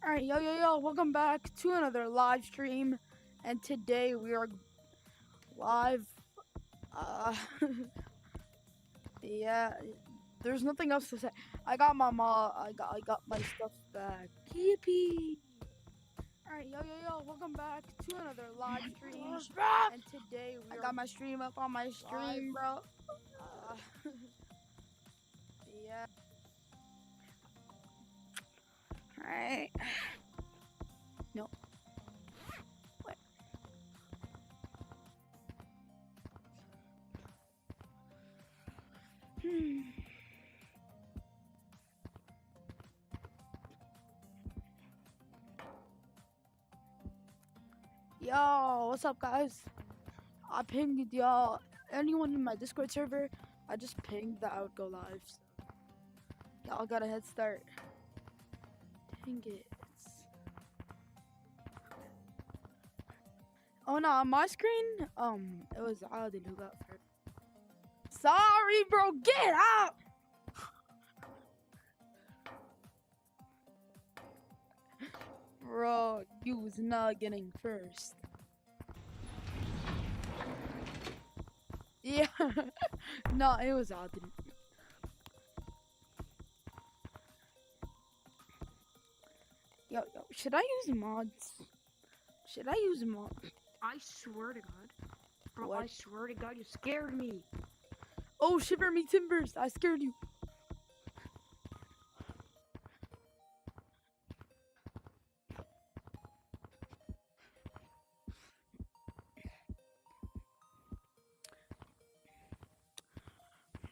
Alright, yo, welcome back to another live stream, and today we are live, yeah, there's nothing else to say. I got my I got my stuff back. Yippee! Alright, yo, welcome back to another live stream, and today I got my stream up on my stream, bro. Yeah. Alright. No. Wait. Yo, what's up, guys? I pinged y'all. Anyone in my Discord server, I just pinged that I would go live. So y'all got a head start. Dang it. Oh no, on my screen, it was Adil who got first. Sorry, bro, get out! Bro, you was not getting first. Yeah, no, it was Adil. Yo, should I use mods? Should I use mods? I swear to God. Bro, What? I swear to God, you scared me. Oh, shiver me timbers, I scared you.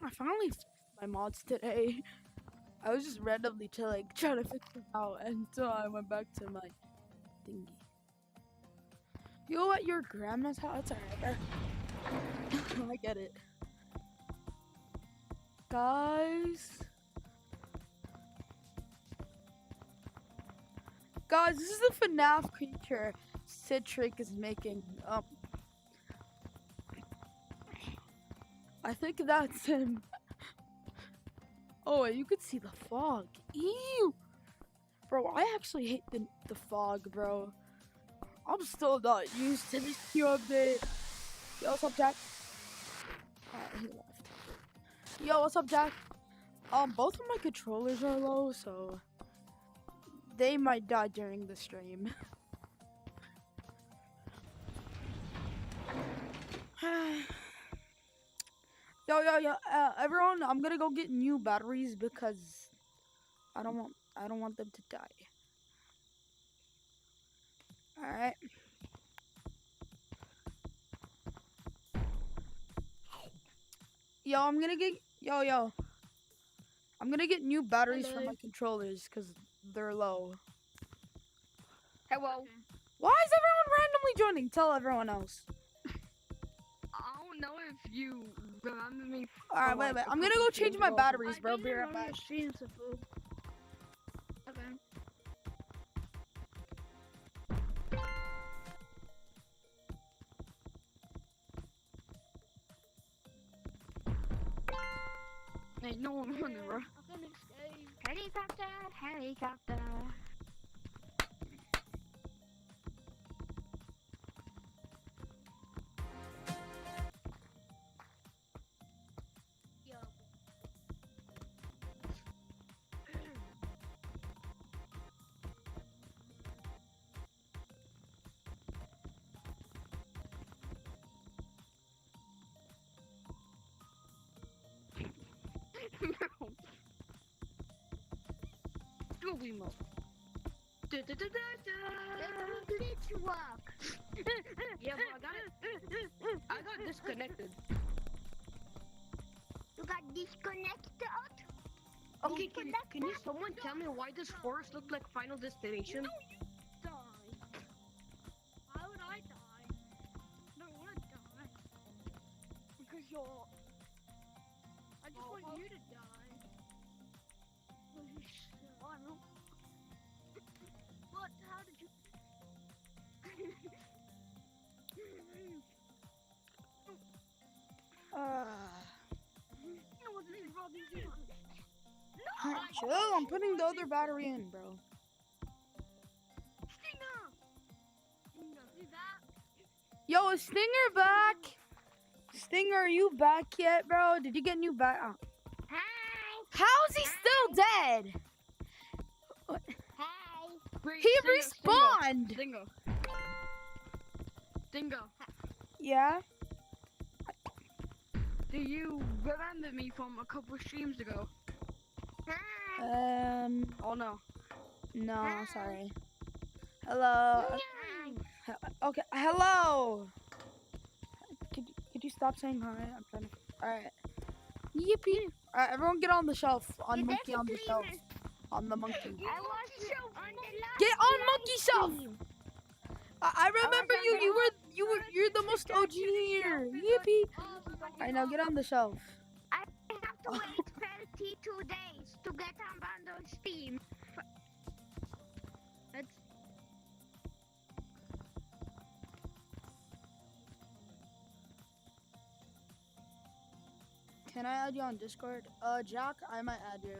I finally fixed my mods today. I was just randomly trying to fix them out until I went back to my thingy. You at your grandma's house? It's alright. I get it. Guys, this is the FNAF creature Citric is making. I think that's him. Oh, wait, you could see the fog. Ew! Bro, I actually hate the fog, bro. I'm still not used to this new update. Yo, what's up, Jack? He left. Yo, what's up, Jack? Both of my controllers are low, so they might die during the stream. Yo, everyone, I'm gonna go get new batteries because I don't want them to die. Alright. Yo, I'm gonna get new batteries for my controllers because they're low. Hello. Why is everyone randomly joining? Tell everyone else. I don't know if you remember me. Alright, wait. I'm gonna go change my batteries, bro. Be right back. Okay. Hey, no one running, bro. Helicopter, helicopter. Yo. Goofy mode. Let's glitch walk. Yeah, bro, I got disconnected. You got disconnected? Okay, can you someone tell me why this forest looked like Final Destination? No, you die. Why would I die? I don't want to die. Because you're... I just want you to die. What? How did you... You know what this is, Robbie? No! Chill, I'm putting the other battery in, bro. me back. Yo, is Stinger back? Stinger, are you back yet, bro? Did you get new back? Hi. How is he still dead? Hi. Wait, He Stingo, respawned. Stingo. Stingo. Yeah. Do you remember me from a couple of streams ago? Hi. Oh no. No, sorry. Hello. Okay, hello. Could you stop saying hi? I'm trying to. All right. Yippee! All right, everyone, get on the shelf. On You monkey on the shelf. definitely- On the monkey. I was on the last Get on monkey shelf. stream. I remember you. You're the most OG here. Yippee! All right, now get on the shelf. I have to wait 32 days to get on bundle Steam. That's Can I add you on Discord? Jack, I might add you.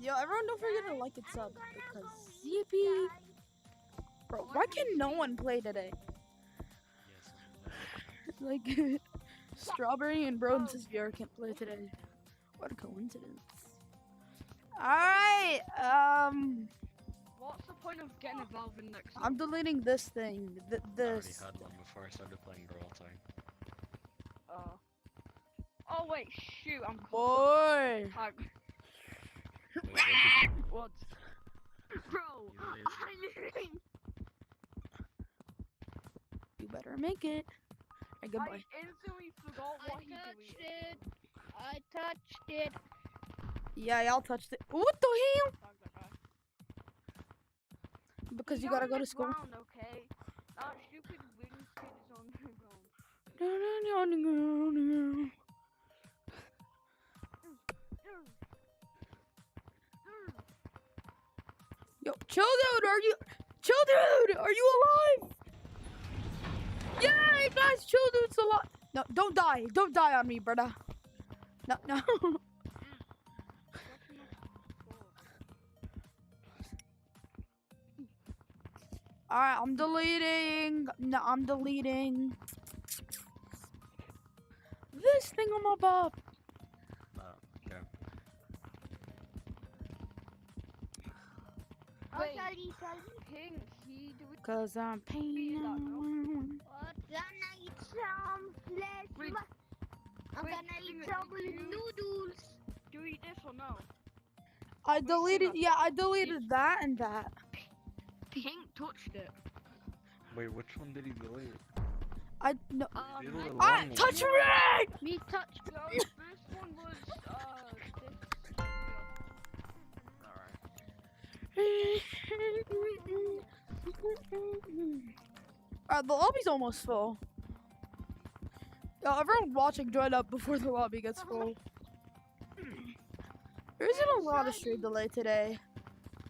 Yo, everyone, don't forget to like and sub because yippee! Bro, why can no one play today? Like, Strawberry and Bro and Sis VR can't play today. What a coincidence. Alright, What's the point of getting involved in next? I'm deleting this thing. I already This. had one before I started playing Brawl Time. Oh wait, shoot, I'm Boy! What? Bro, You better make it. Alright, goodbye. I instantly forgot what he deleted. I touched it. Yeah, y'all touched it. What the hell? Tag that guy. Because you He's gotta on go the to school. ground, okay? That stupid wing skin is on the ground. Yo, chill dude, are you alive? Yeah, guys, chill dude's alive. No, don't die on me, brother. No. Alright, I'm deleting. No, I'm deleting. This thing on my bob. Okay. Wait. Sorry. Pink, he deleted. Cause I'm paying. What? Gonna eat some flesh. Wait. I'm Wait, gonna eat Stinger, some did you- noodles. Do you eat this or no? I deleted. Stinger. Yeah, I deleted that and that. Pink touched it. Wait, which one did he delete? I no. He deleted a Ah, long one. touch me! Me touch. So the first one was this. Alright. The lobby's almost full. Yo, everyone watching, join up before the lobby gets full. There isn't a lot of stream delay today.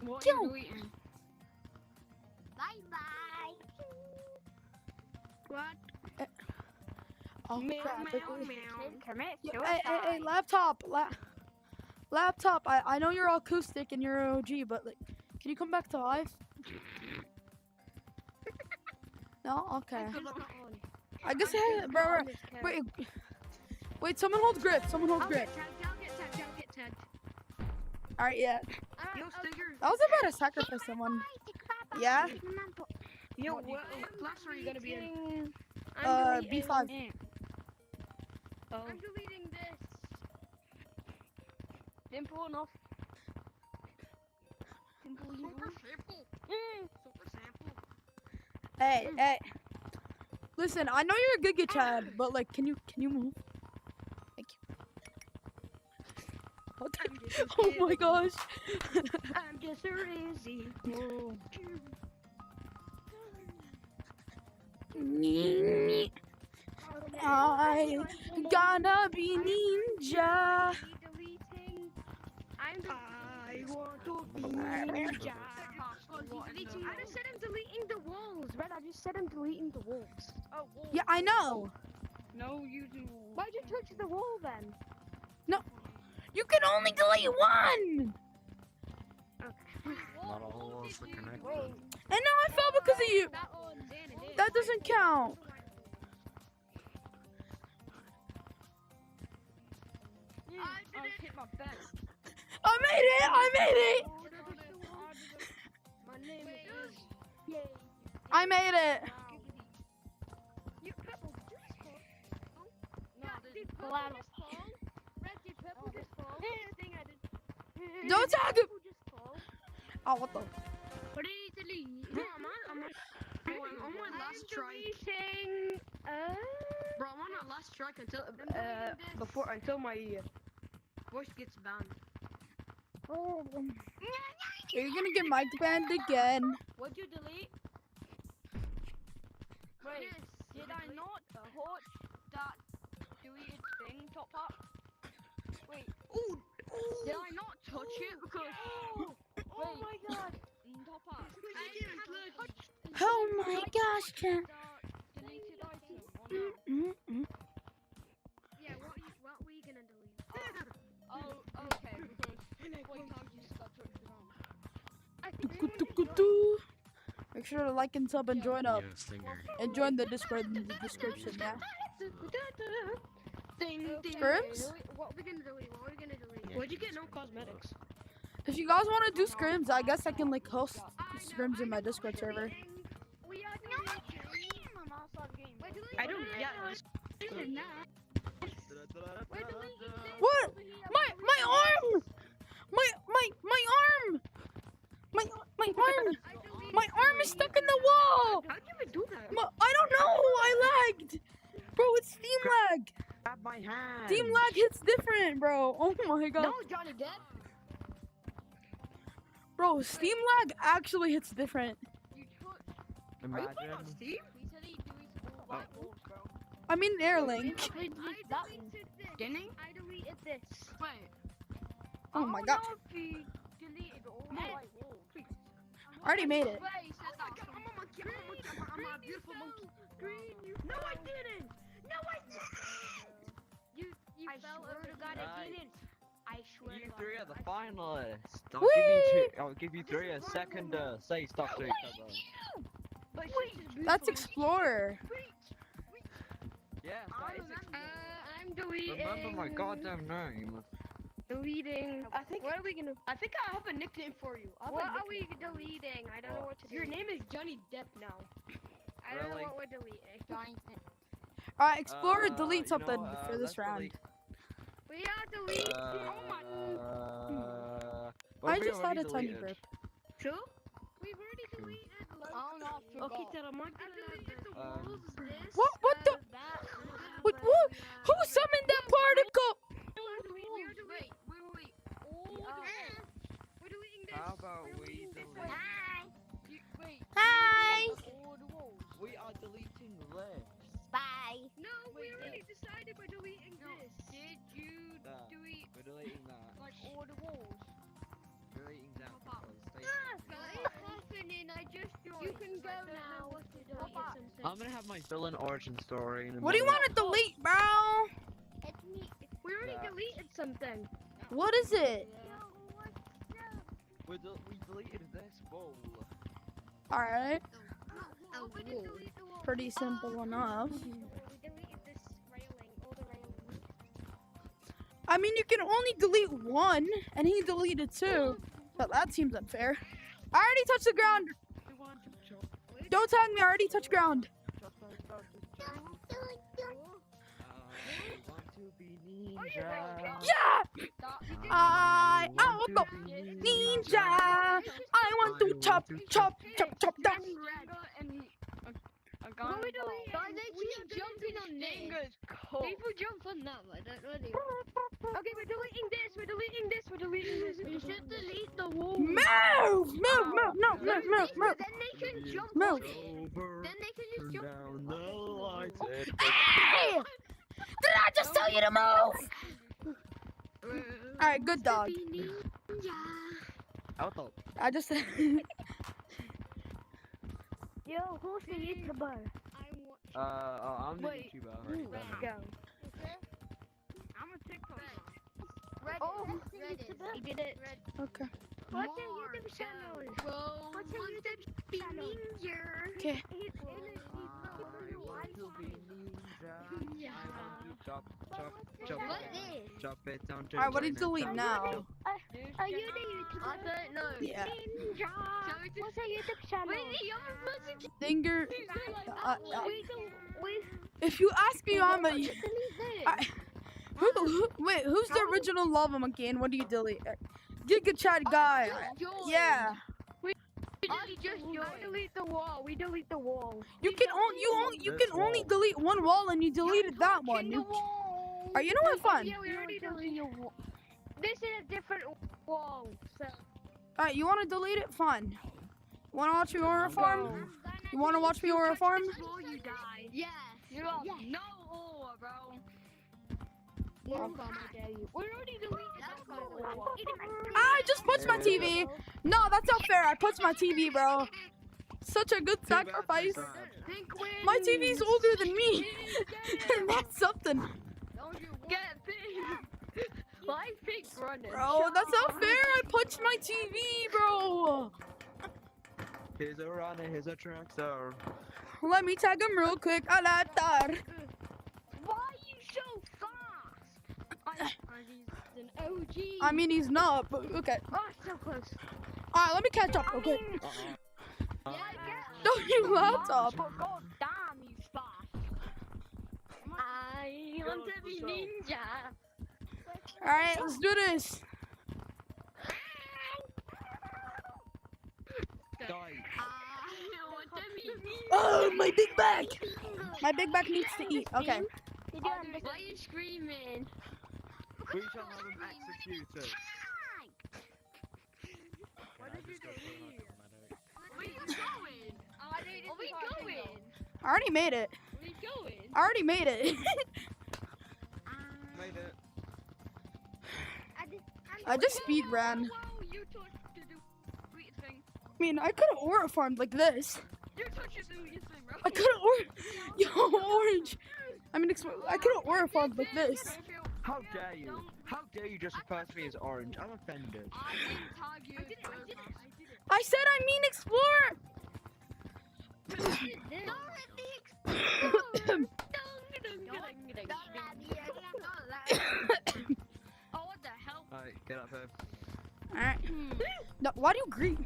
What Kill. are you deleting? Bye bye. What? Oh Meow, crap! meow, meow. Commit Yo, hey, laptop, laptop. I know you're acoustic and you're OG, but like, can you come back to live? No, okay. I guess bro. Wait, someone hold grip. Someone hold grip. I'll get tagged. All right, yeah. Yo, Stinger. I was about to sacrifice someone. Yeah. Yo, what class are you gonna be in? B5. Oh. I'm deleting this. Simple enough. Simple. Super simple. Super simple. Hey. Listen, I know you're a Giga Chad, but like, can you move? Thank you. What the- Oh my gosh. I'm just a easy. I gonna be ninja. I want to be ninja. I just said I'm deleting the walls, Red. I just said I'm deleting the walls. Oh, walls. Yeah, I know. No using walls. Why'd you touch the wall then? You can only delete one. Not all walls are connected. And now I fell because of you. That one, then it is. That doesn't count. I hit my back. I made it! I made it! My name is. Yay. I made it! You purple, did you just fall? No, Did this purple just fall? Red, did purple just fall? This thing I did. Don't Did tag him! purple just fall? Oh, what the? Please, Bro, I'm on my last strike. deleting. Bro, I'm on my last strike until deleting this. until my voice gets banned. Oh. Are you gonna get mic banned again? What'd you delete? Wait, did I not hot that deleted thing top up? Wait, did I not touch it because? Oh my god. Top up. Oh my gosh, chat. Deleted item or no? Yeah, what were you gonna delete? Oh, okay. Because wait, how you start touching on? I think Kutu-kutu. Make sure to like and sub and join up. Yeah, stinger. And join the Discord in the description, yeah? Ding, ding. Scrims? What are we gonna delete? What are we gonna delete? Yeah, Where'd you keep get no it cosmetics? If you guys want to do scrims, I guess I can like host scrims in my Discord server. We are deleting. We're deleting. I don't. Yeah. We're deleting this. What? My arm! My arm! My arm! My arm is stuck in the wall! How'd you even do that? I don't know! I lagged! Bro, it's Steam lag! Grab my hand. Steam lag hits different, bro! Oh my god. No, Johnny Depp. Bro, Steam lag actually hits different. You touched. Imagine. Are you playing on Steam? We said he deleted all white walls, bro. I mean Airlink. I deleted this. Didn't he? I deleted this. Wait. Oh my god. No, he deleted all the white walls. I already made it. Wait, he said Oh my that. god, I'm a monkey. I'm a beautiful monkey. Green, you No, I fell. didn't. No, I didn't. You I fell swear over to the God, guy. I didn't. I swear You to God. three are the finalists. Whee! I'll give you three a second to say stuff to each other. But That's Explorer. Yeah, that is it. I'm deleting. Remember my goddamn name. Deleting. I think. What are we gonna? I think I have a nickname for you. I have What a are we nickname. deleting? I don't know what to do. Your name is Johnny Depp now. I don't know Really? what we're deleting. Alright, Explorer, Uh, delete you something know, for this let's round. delete- We are deleting. what I have we just had already a tiny deleted? burp. True? We've already deleted. Oh no, okay, tell him. I deleted the Um, walls. This. What the- That. What? Who summoned that particle? We are deleting. Wait. We're deleting this. How about We're we deleting this. delete- Wait. Hi! All the walls. We are deleting this. Bye. No, we already decided we're deleting this. Did you That. delete We're deleting that. like all the walls? Deleting that. Pop up. Stay What is happening? I just joined. You can go now. What to delete Pop up. something. I'm gonna have my villain origin story in a What do you minute. want to delete, bro? It's me. We already Yeah. deleted something. What is it? We deleted this wall. Alright, Oh, we didn't delete the wall. pretty simple enough. We deleted this railing, all the railings. I mean, you can only delete one, and he deleted two. But that seems unfair. I already touched the ground. Don't tag me, I already touched ground. I want to be ninja. Yeah! I want to be ninja. I want to chop down. What we deleting? We are jumping on this. People jump on that, I don't really. Okay, we're deleting this, we're deleting this, we're deleting this. We should delete the wall. Move! No. Then they can jump Move. on it. Then they can just jump Down the lights. Hey! Did I just tell you to move? Alright, good dog. Out the I just Yo, who's the YouTuber? I'm the Wait. YouTuber. Go. I'm a TikTok. Oh, he did it. Okay. What's your YouTube channel? What's your YouTube channel? Okay. ninja. I want to chop What it. is? Chop it down to Alright, what do you China. delete now? Are you the YouTuber? I don't know. Yeah. Ninja. What's your YouTube channel? Wait, the other person Finger. We If you ask me, I'm a. delete this. I- wait, who's the original lava monkey and what do you delete? Giga Chat guy. Yeah. I just delete the wall. We delete the wall. You can only delete one wall and you deleted that one. You, alright, you know what? Fun. Yeah, we already deleted your wall. This is a different wall. So. Alright, you want to delete it? Fun. You want to watch me horror farm? You want to watch me horror farm? Before you die. Yeah. You lost no ore, bro. We already deleted that part of the wall. I just punched my TV. No, that's not fair. I punched my TV, bro. Such a good sacrifice. Pink wins. My TV's older than me. That's something. Don't you get pink? Why pink running? Bro, that's not fair. I punched my TV, bro. Here's a runner, here's a tractor. Let me tag him real quick. Alatar. Why are you so fast? He's an OG. I mean, he's not, but okay. Oh, so close. Alright, let me catch up. Okay. Yeah, Don't you laptop. God damn, he's fast. I want to be ninja. Alright, let's do this. Die. I want to be ninja. Oh, my big back. My big back needs to eat. Okay. Why are you screaming? We shall have him executed. What did you do here? Where are you going? Are we going? I already made it. Where are you going? I already made it. Made it. I just speed ran. Whoa, you touched the sweet thing. I mean, I could have aura farmed like this. You touched the sweet thing, bro. I could have Yo, orange. I mean, I could have aura farmed like this. How dare you? How dare you just refer to me as orange? I'm offended. I didn't tag you. I did it. I said I mean explore. Oh, what the hell? Alright, get up here. Alright. No, why do you grieve?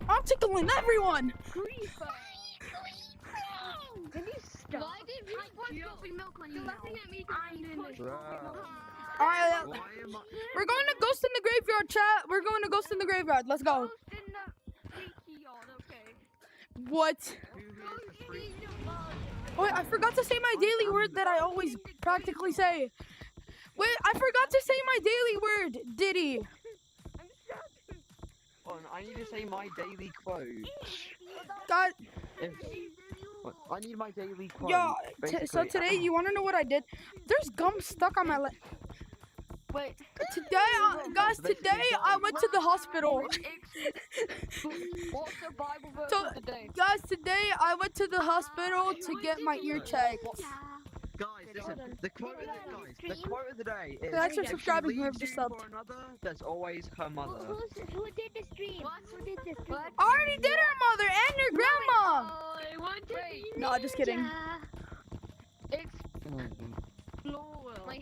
I'm tickling everyone. Can you stop? Why did we pour spilled milk on you? You're laughing at me. Alright, Why am I? we're going to Ghost in the Graveyard, chat. We're going to Ghost in the Graveyard. Let's go. Ghost in the leaky yard, okay. What? Who here is a freak? Wait, I forgot to say my daily word that I always practically say. Wait, I forgot to say my daily word, Diddy. Hold on, I need to say my daily quote. God, What? I need my daily quote. yo, so Basically, today, you want to know what I did? There's gum stuck on my lip. Wait. Today, guys, today I went to the hospital. What's the Bible verse So- of the day? Guys, today I went to the hospital to get my ear checked. Guys, listen. The quote of the guys. The quote of the day is: Thanks for if she subscribing, leaves whoever you just subbed. for another, there's always her mother. Who did the stream? Who did the stream? I already did her mother and your grandma. I want to be No, just kidding. Explore. My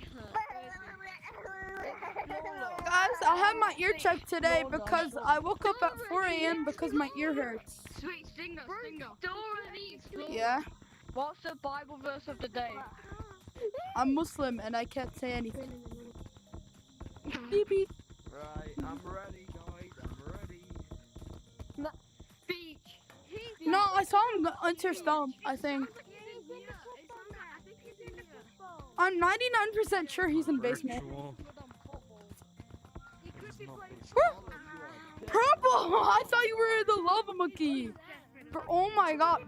Guys, I had my ear checked today because I woke up at 4 a.m. because my ear hurts. Sweet stinger. Yeah, What's the Bible verse of the day? I'm Muslim and I can't say anything. Beep beep. Right, I'm ready, guys. I'm ready. Beach. No, I saw him enter stump, I think. I'm 99% sure he's in basement. Virtual. Purple! I thought you were the lava monkey. Oh my god.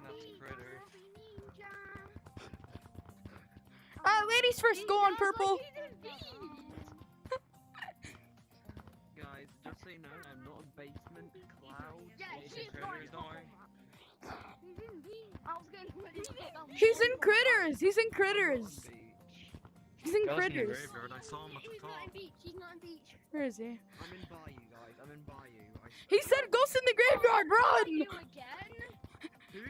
Ladies first, go on purple. Guys, just so you know, I'm not a basement cloud. He's in critters. He's in critters. He's in critters. I saw him at the top. He's not in beach. Where is he? I'm in Bayou, guys. I'm in Bayou. He said ghost in the graveyard, run! You again? Who?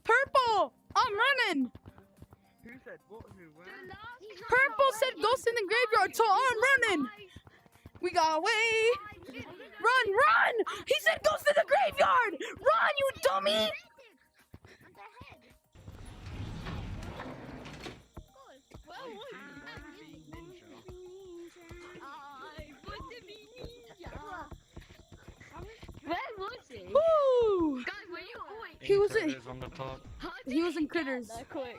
Purple! I'm running! Who said what? Who? Where? Purple said ghost in the graveyard, so I'm running. We got away. Run, run! He said ghost in the graveyard! Run, you dummy! Where was he? Woo! Guys, were you always He was in. Critters on the top. He was in Critters. quick?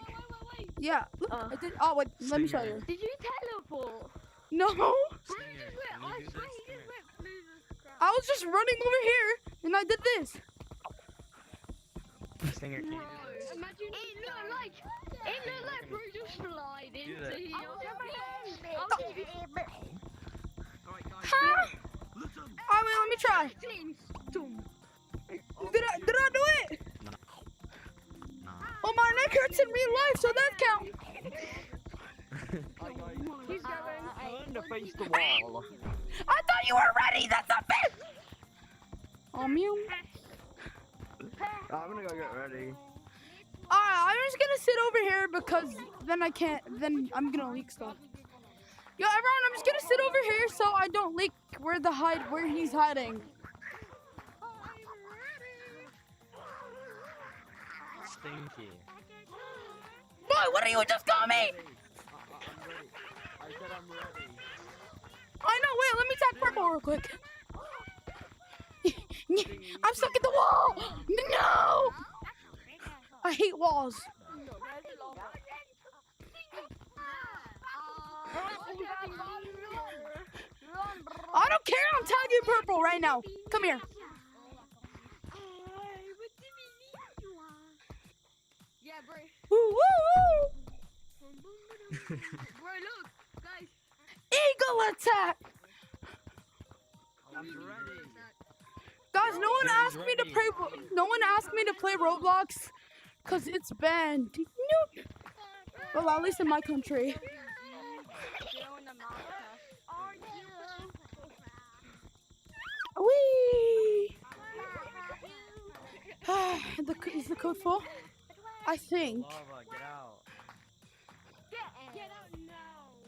Yeah. Look, I did. Oh wait, let me show you. Did you teleport? No, Stinger, I can swear you do he this? just Come went here. through the crowd. I was just running over here, and I did this. Stinger, can you do this? Imagine It looked like bro just slide into that. here. Alright, guys. Ha! Listen. Oh wait, let me try. Did I do it? Nah. Oh, my neck hurts in real life, so that counts. Hi, guys. he's going. Turn to face the wall. I thought you were ready. That's not fair. Oh, mew. I'm gonna go get ready. Alright, I'm just gonna sit over here because then I can't. Then I'm gonna leak stuff. Yo, everyone, I'm just gonna sit over here so I don't leak where he's hiding. Stinky. Boy, what do you just call me? I'm ready. I said I'm ready. I know. Wait, let me tap purple real quick. I'm stuck in the wall. No. I hate walls. I don't care. I'm tagging purple right now. Come here. Yeah, bro. Woo, woo, Bro, look, guys. woo. Eagle attack. I'm ready. Guys, no one Yeah, asked he's me to ready. play. No one asked me to play Roblox, cause it's banned. Nope. Well, at least in my country. Wee. Is the code full? I think. Lava, get out. Get out now.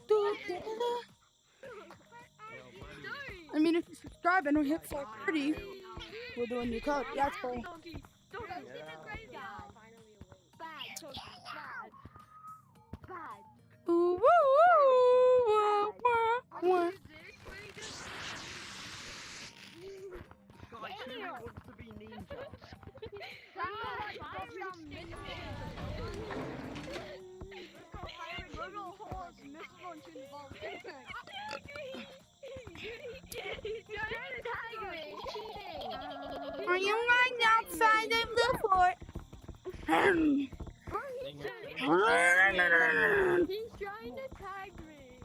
Do, do, do. I mean, if you subscribe and we hit 430, we'll do a new code. Yeah, it's full. Ooh, woo, woo, woo, wah, wah. Guys, who wants to be ninja? Are you lying outside of the fort? Stinger, He's trying to tag me.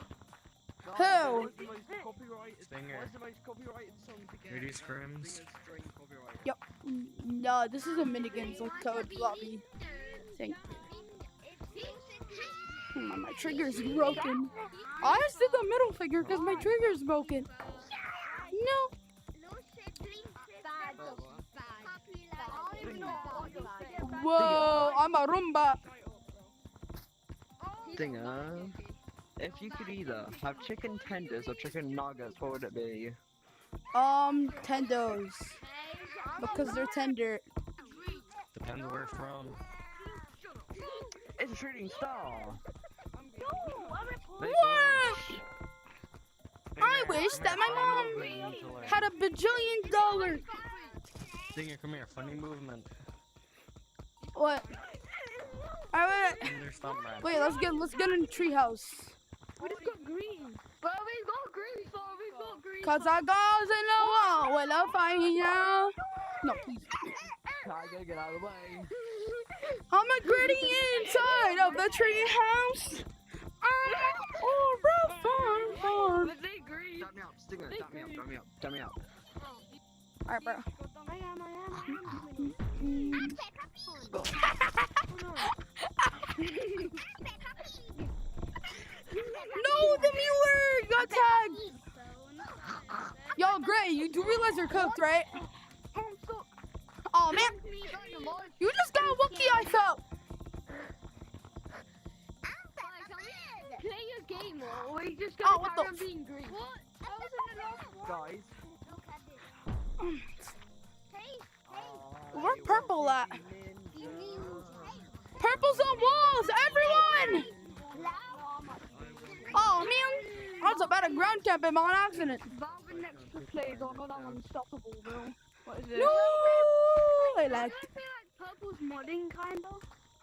Who? What's the most copyrighted? Stinger. What's the most copyrighted song to get? Hear these scrims? Stinger's string copyright. No, this is a minigames like code lobby thing. My trigger's broken. I just did the middle finger because my trigger's broken. No. Whoa, I'm a Roomba. Stinger, if you could either have chicken tenders or chicken nuggets, what would it be? Tendos. Because they're tender. Depends where from. It's a shooting star. What? I wish that my mom had a bajillion dollars. Stinger, come here. Funny movement. What? Alright, VirtualStump man. wait, let's get in the treehouse. We just got green. Bro, we got green, so we got green. Cause I goes in the wall when I find you. No, please. I gotta get out of the way. I'm a gritty inside of the treehouse. Oh, Was they green? Dab me up, Stinger. Dab me up. Dab me up. Dab me up. alright, bro. No, the viewer got tagged. Yo, Gray, you do realize you're cooked, right? Oh man, you just got Wookie. I felt. game or we just Oh, gonna what carry the on being green? What? I was in the last one. Guys. Look at this. Hey, Where purple at? he means hey. Purple's on walls, everyone! Oh man, I was about to ground camp him on accident. Valve next to plays on that unstoppable, bro. What is it? No, I I like. feel like purple's modding, kinda.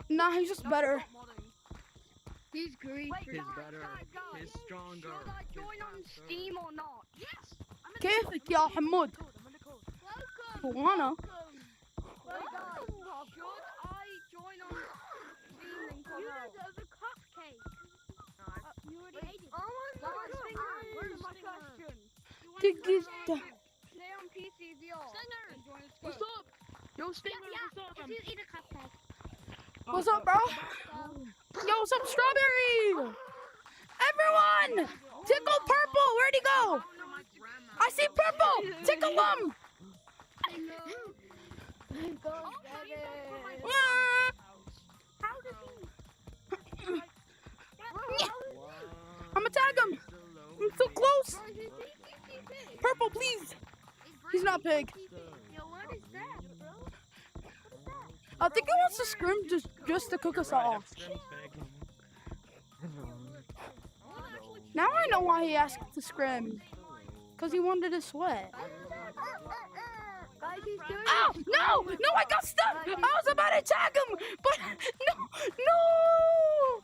Nah, he's just better. He's green. Wait, He's guys, better. guys. He's stronger. Should I join on faster. Steam or not? Yes. كيفك يا حمود؟ Welcome. وانا Wait, guys. Should I join on Steam link or not? You deserve a cupcake. You already ate it. I want to Where's my question? تقدر. Play on PC VR. Stinger. And join a What's squad. Yo, Stinger, Yeah, what's up? if you eat a cupcake. What's up, bro? Yo, some strawberry! Everyone! Tickle purple, where'd he go? I see purple! Tickle him! Ah! How does he? I'ma tag him! I'm so close! Purple, please! He's not big. Yo, what is that, bro? I think he wants to scrim just to cook us off. Now I know why he asked to scrim. Because he wanted to sweat. Guys, he's doing Oh, no! No, I got stuck! I was about to tag him! But, no! No!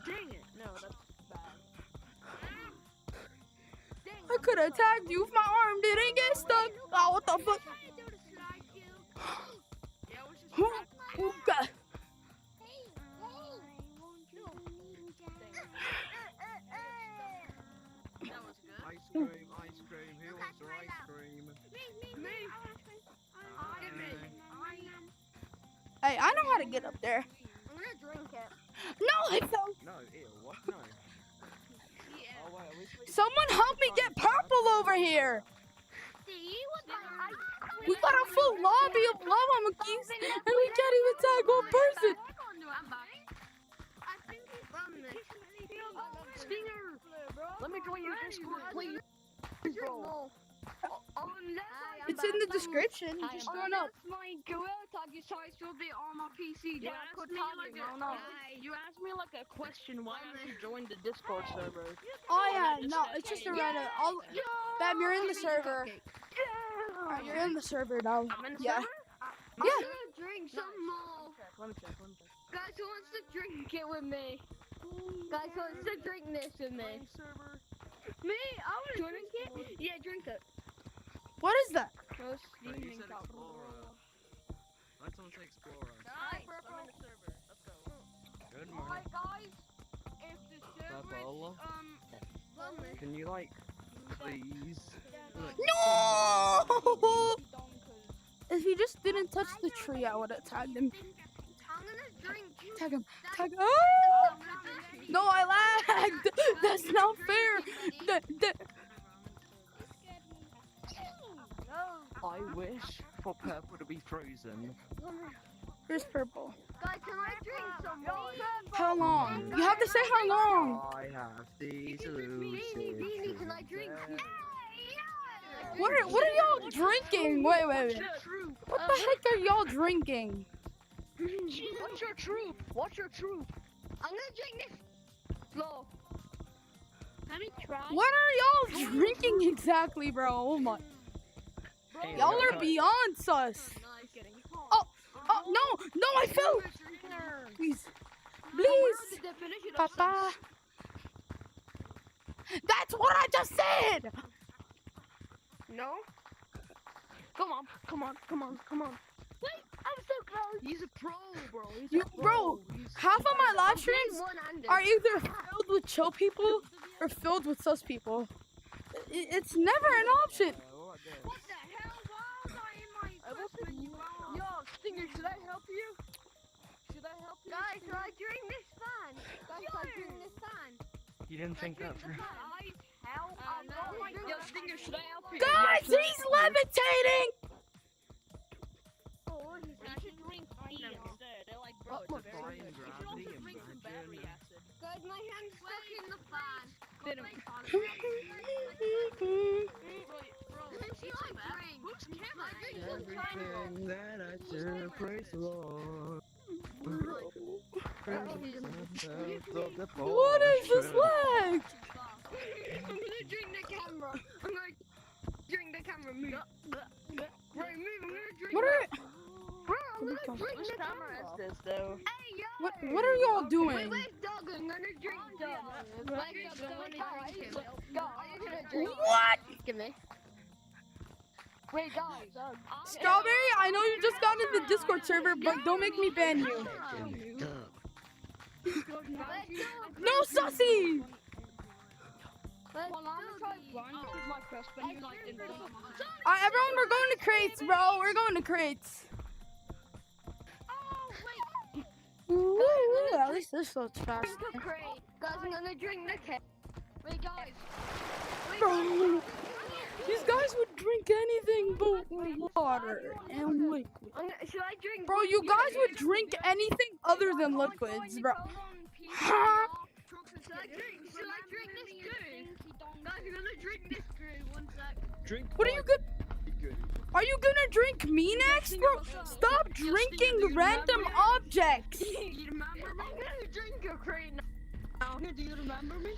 Dang it. No, that's bad. I could have tagged you if my arm didn't get stuck. Oh, what the fuck? Oh, God. Ice cream, ice cream. Who wants their ice cream? Hey, I know how to get up there. I'm gonna drink it. No, I fell. No, ew, what? No. Oh, wait, are we supposed Someone help me get purple over here. See what the ice We got a full lobby of lava monkeys, and we can't even tag one person. I think he's from this. Stinger, let me join your Discord, please. Bro. It's in the description. Just join up. My gorilla tag decides to be on my PC. You asked me like a question why I should join the Discord server. Oh yeah, no, it's just a Reddit. Bam, you're in the server. Alright, you're in the server now. I'm in the Yeah. server? I'm Yeah. gonna drink some more. Let me check. Guys, who wants to drink it with me? Guys, who wants to drink this with me? Me? I want to drink it. Yeah, drink it. What is that? No No, Steam you link said out. Explorer. Let someone say Explorer. Guys, I'm in the server. Let's go. Good alright, morning. guys. If the server Purple. lonely. Can you, like, please? No! If he just didn't touch the tree, I would have tagged him. I'm gonna drink. Tag him. Tag him. Oh! No, I lagged. That's not fair. I wish for purple to be frozen. Here's purple. Guys, can I drink some more? How long? You have to say how long. I have these Beanie, can I drink? What are y'all drinking? Wait. What the heck are y'all drinking? What's your troop? What's your troop? I'm gonna drink this. Slow. Let me try. What are y'all drinking exactly, bro? Oh my. Hey, Y'all look, are beyond sus. Oh, no, I fell. Please. Papa. That's what I just said. No? Come on. Wait, I'm so close. He's a pro, bro. Bro, half of my live streams are either filled with chill people or filled with sus people. It's never an option. What the hell? Why was I in my Yo, Stinger, should I help you? Guys, can I drink this fan? Guys, can I drink this fan? You didn't think that through. Guys, help. Yo, Stinger, should I help you? Guys, he's levitating. Oh, You should drink tea instead. They're like, bro, What it's my very brain good. You should gravity, also drink some battery imagine. acid. Guys, Where's my hand stuck in the fan? Didn't. Who's camera? Everything that I do, praise the Lord. What is this lag? I'm gonna drink the camera. I'm gonna drink the camera. Move. Right, move. I'm gonna drink. What are Bro, I'm gonna drink Whose the camera camera. is this though? Hey, yo. what are y'all Wait, doing? where's Doug? I'm gonna drink Doug. Where's Doug? I'm gonna drink him. Go, I'm gonna drink. What? Give me. Wait, guys. Strawberry, I know you just got in the Discord server, but don't make me ban you. No, sussy! Well, I'm gonna try blind with my first when you like in Everyone, we're going to crates, bro. We're going to crates. Ooh, at least this looks fast. Guys, I'm gonna drink the cat. Wait, guys. Bro, these guys would drink anything but water and liquid. Should I drink? Bro, you guys would drink anything other than liquids, bro. Huh? Should I drink this goo? Guys, I'm gonna drink this goo. One sec. Drink. What are you good? Are you gonna drink me next, bro? Stop drinking random objects. I'm gonna drink a crate now. Do you remember me?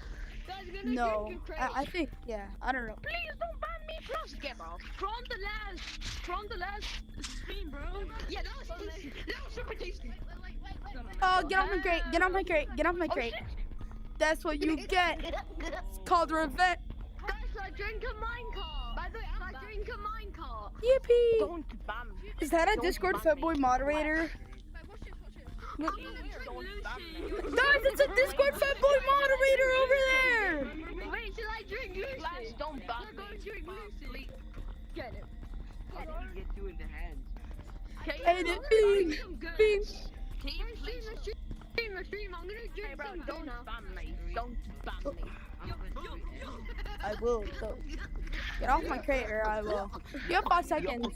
Guys, I'm gonna No, drink a crate. I think, yeah, I don't know. Please don't ban me from Skipper. From the last stream, bro. Yeah, that was super tasty. Get off my crate, get off my crate, get off my crate. That's what you get. It's called revenge. Guys, I drink a minecart. By the way, I drink a minecart. Yippee! Don't ban me. Is that a Discord Fatboy moderator? Look. Guys, it's a Discord Fatboy moderator over there! Wait, should I drink Lucy? Lads, don't ban Should I go me. drink Lucy? Get it. How did you get you in the hands? And it beam, beam. Team, please. Stream, I'm gonna drink Hey, bro, some don't now. ban me. Don't ban me. I will, though. Get off my crate or I will. You have 5 seconds.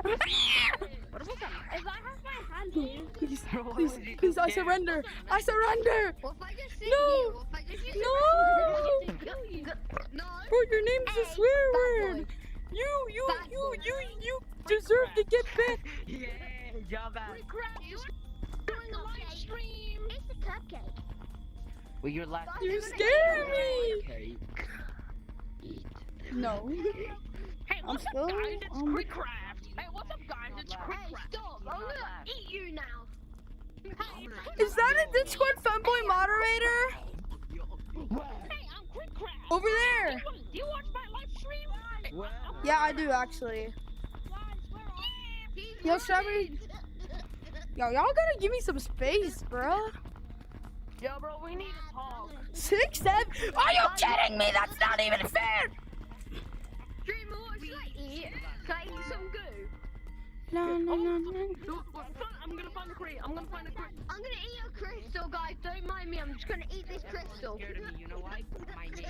What was that? If I have my hand here, Please, please, please, I surrender. I surrender. what if I just sit No. here? What if I just use No. No. Bro, your name's a Hey, swear bad word. boy. You deserve to get banned. Yeah, job at. Doing a live stream. It's the cupcake. Well, your last. You scare me. Okay. No. Hey, what's still up, guys? It's on- Quickcraft. Hey, what's up, guys? It's Hey, Quickcraft. stop. I'm gonna eat you now. Is that a Discord Fanboy moderator? Hey, I'm Quickcraft. Over there. Do you watch my live stream? Well, Yeah, I do actually. Yo, Strawberry. Yo, y'all gotta give me some space, bro. Yo, bro, we need to talk. 6, 7. Are you kidding me? That's not even fair. Dreamer, what should I eat? Can I eat some goo? No, no, no, no. I'm gonna find a crate. I'm gonna find a crate. I'm gonna eat a crystal, guys. Don't mind me. I'm just gonna eat this crystal. scared of me, you know why? My name.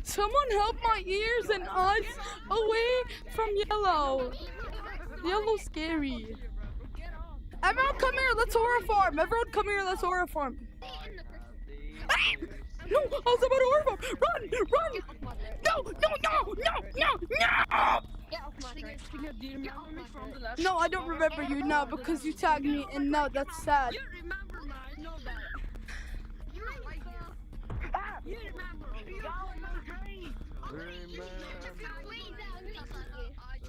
Someone help my ears and eyes away from yellow. Yellow scary. Everyone come here, let's horror farm. Everyone come here, let's horror farm. No, I was about to horror farm. Run, run. No, no, no, no, no, no. Get off my crate. Do you remember me from the last? No, I don't remember you now because you tagged me and no, that's sad. You remember me? I know that. You remember me? Y'all in my dream.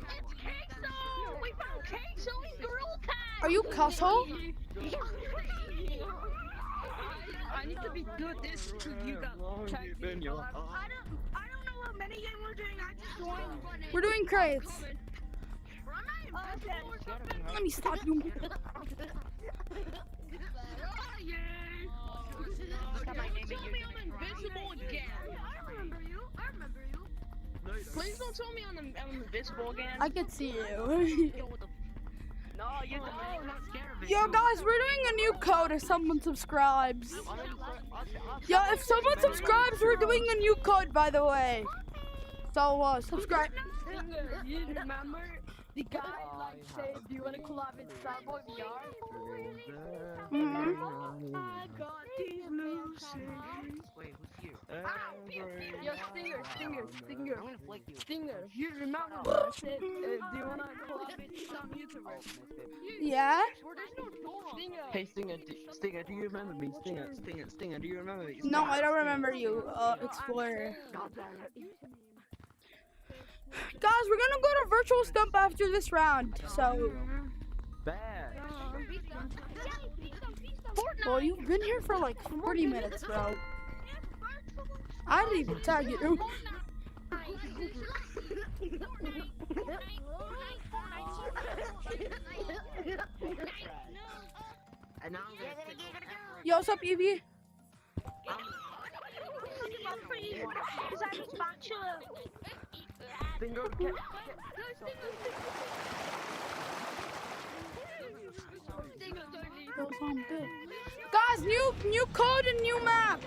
It's Queso! We found Queso in Gorilla Tag! Are you Castle? I need to be good this to you guys. I don't know what minigame we're doing. I just joined. We're doing crates. Okay. Let me stop you. Tell me I'm invisible again. I remember you. Please don't tell me I'm invisible again. I can see you. No, you're not scared of it. Yo, guys, we're doing a new code if someone subscribes. Yo, if someone subscribes, we're doing a new code, by the way. So, subscribe. You remember? The guy like said, "Do you wanna collab with Starboy VR?" I got these blue shades. Wait, who's here? Yo, Stinger. I'm gonna flick you. Stinger, you remember when I said, "Do you wanna collab with some YouTuber?" Yeah? Hey, Stinger, do you remember me? Stinger, do you remember me? No, I don't remember you, Explorer. God damn it. Guys, we're gonna go to VirtualStump after this round. So, Bad. well, you've been here for like 40 minutes, bro. I didn't even tag you. And now I'm gonna pick Yo, what's up, Evie? Stinger, Guys, new code and new map.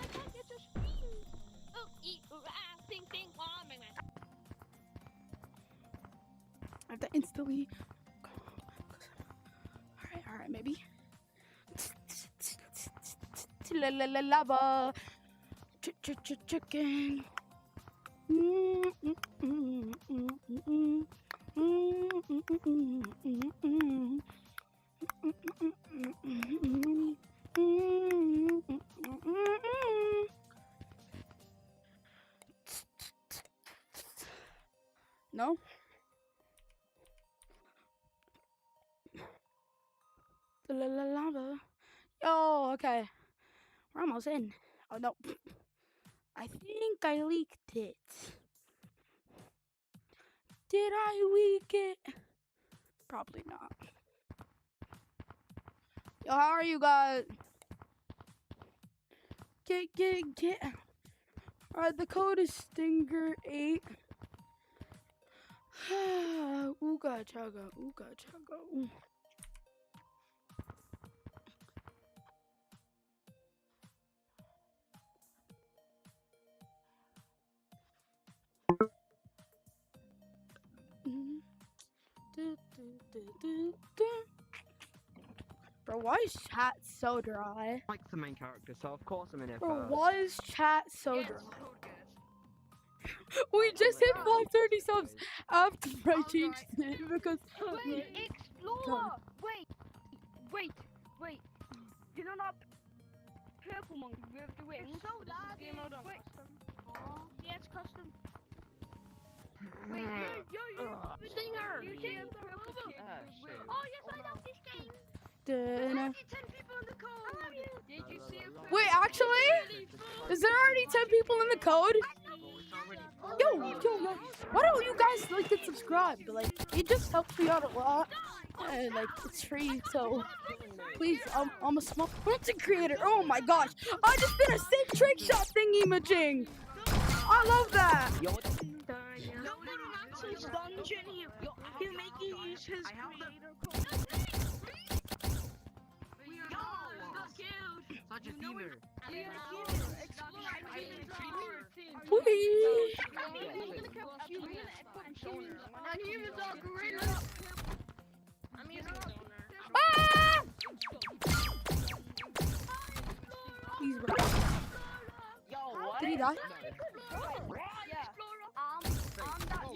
I have to instantly. All right, maybe. Lava. Chicken. No? Lava. Oh, okay. We're almost in. Oh, no. I think I leaked it. Did I leak it? Probably not. Yo, how are you guys? Get. Alright, the code is Stinger8. Ooga chaga. Bro, why is chat so dry? like the main character, so of course I'm in it Bro, first. why is chat so dry? We just hit 530 subs after I changed it because. Wait, Explorer! Wait! You know that purple monkey with the wings? It's so loud. Wait. Yeah, it's custom. Wait, yo, Stinger! You see the purple kid with wings? Oh, yes, I love this game! There's already 10 people in the code! Did you see it? Wait, actually? Is there already 10 people in the code? Yo, why don't you guys like and subscribe? Like, it just helps me out a lot. And like, it's free, so please, I'm a small content creator. Oh my gosh, I just did a sick trick shot thingy imaging. I love that. No, Sponge in here. He's making use his creator code. Such a femur. Whee! Ah! He's right. Did he die?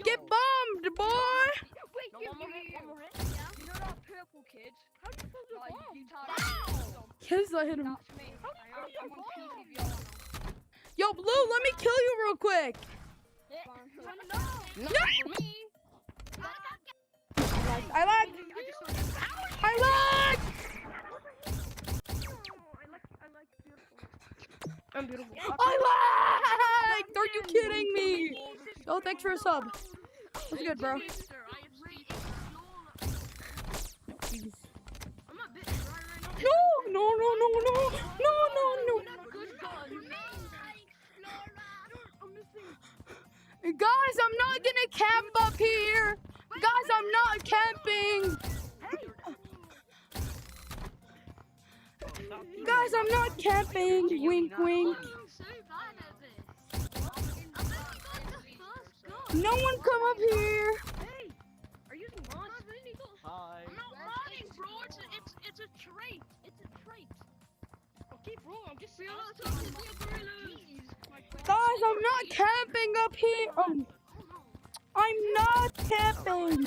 Get bombed, boy! Wait, you know that purple kid? How did you pull Yes, I hit him. That's me. I'm on PTVR. Yo, Blue, let me kill you real quick. No! I like. I'm beautiful. I like. Are you kidding me? Oh, thanks for a sub. That's good, bro. Jeez. No. Guys, I'm not gonna camp up here. Guys, I'm not camping. Guys, I'm not camping. Wink, wink. No one come up here. Hey! Are you using mods? trait. It's a trait. Okay, bro, I'm just We are not asking. talking to gorillas. Guys, I'm not camping up here. I'm not camping.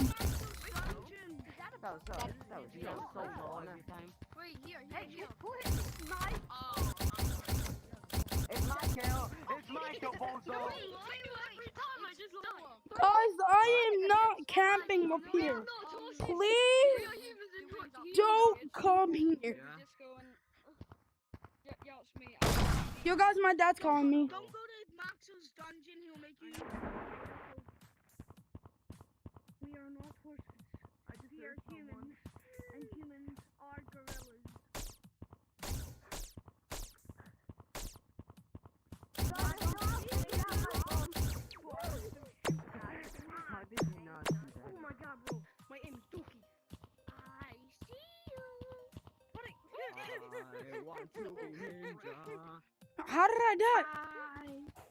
That was so long that time. Wait, here. It's my kill! It's my kill, Bozo! Every time I just die. Guys, I am not camping up here. Please don't come here. Disco and yeah, it's me. Yo, guys, my dad's calling me. Don't go to Max's dungeon. He'll make you. We are not horses. We are humans, and humans are gorillas. How did you not see that? Oh my god, bro. My aim is dookie. I see you. I want to be ninja. How did I die?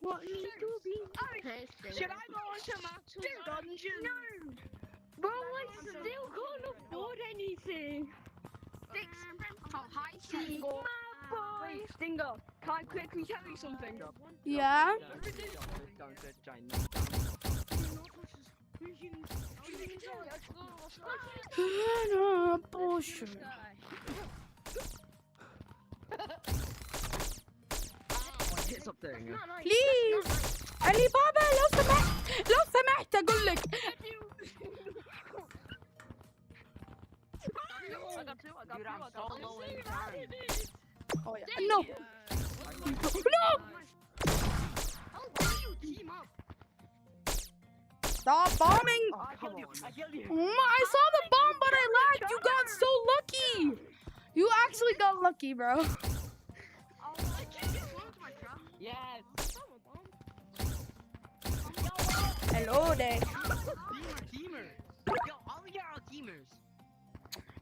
Want me to be? Should I go into Max's dungeon? No. Bro, I still can't afford anything. Hi, Stingo. Wait, Stingo, can I quickly tell you something? Yeah? Bullshit. Hit something. Please. علي بابا لو سمحت اقول لك. Dude, I'm so low in time. Oh yeah. No. No. Team up. Stop bombing. Oh, I killed you. I killed you. I saw the bomb, but I lagged. You got so lucky. You actually got lucky, bro. Yes. Hello there. Teamer. Yo, all of y'all are teamers.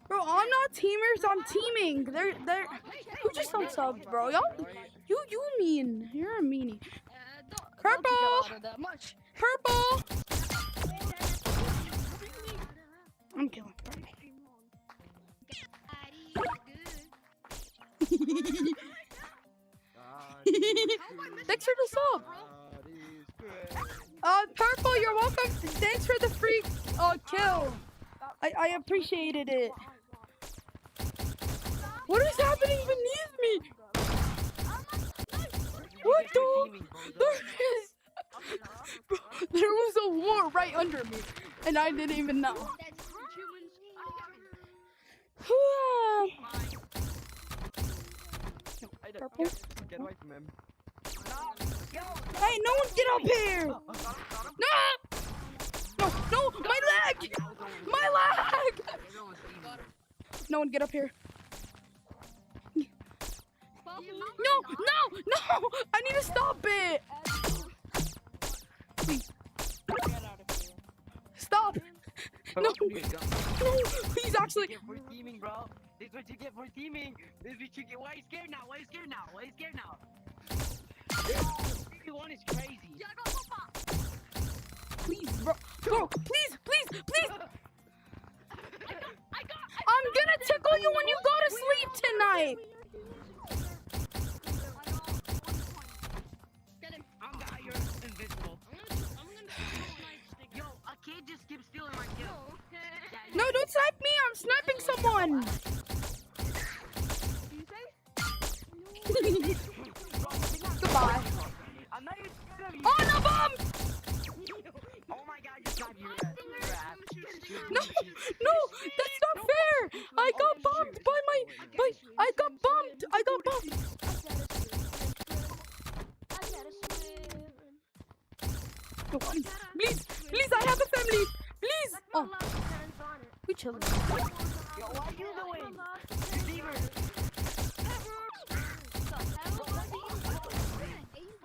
Bro, I'm not teamers, I'm teaming. They're who just unsubs, bro? Y'all you mean. You're a meanie. Purple! Purple! I'm killing. Thanks for the sub. Purple, you're welcome. Thanks for the free kill. I appreciated it. What is happening beneath me? What the? Bro, there was a war right under me, and I didn't even know. Purple. Get away from him. Hey, no one get up here! No! No, my leg! My leg! No one get up here. No! I need to stop it! Please. Stop! No! Please, actually. Get for teaming, bro. This is what you get for teaming. This is what you get. Why are you scared now? Why are you scared now? Why are you scared now? Everyone is crazy. Please, bro, please. I'm gonna tickle you when you go to sleep tonight. You're invisible. Yo, a kid just keeps stealing my kill. No, don't snipe me. I'm sniping someone. Goodbye. I'm not even scared of you. Oh, no bomb! Oh my god, you got your ass. No, that's not fair. I got bombed by I got bombed. No, please, I have a family. Please. Oh, we chilling. Yo, what are you doing?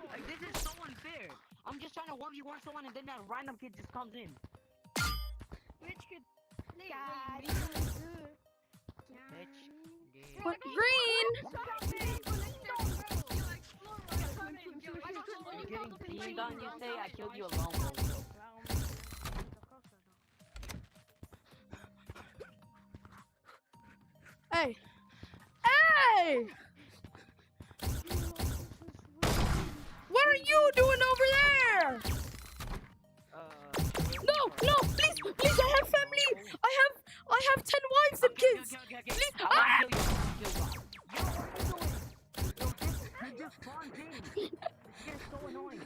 Like, this is so unfair. I'm just trying to 1v1 someone and then that random kid just comes in. Which could. What? Green. You're getting teamed on, you say? I killed you alone. Hey, Hey! What are you doing over there? No, no, please, please, I have family. I have 10 wives and kids. Okay. Please, I wanna kill you. Yo, what are you doing? Yo, you're just spawned in. This guy's so annoying.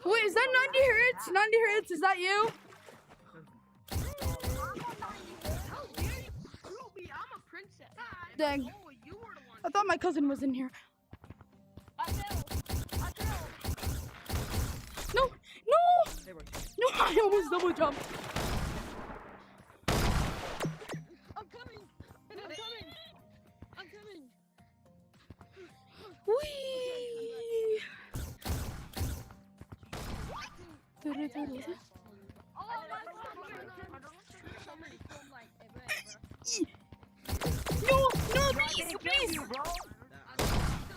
Wait, is that 90 hertz? 90 hertz, is that you? How dare you screw me? I'm a princess. Dang. Oh, you were the one. I thought my cousin was in here. No, no, no, I almost double jumped. I'm coming. I'm coming. Whee! Oh my God. No, no, please, please.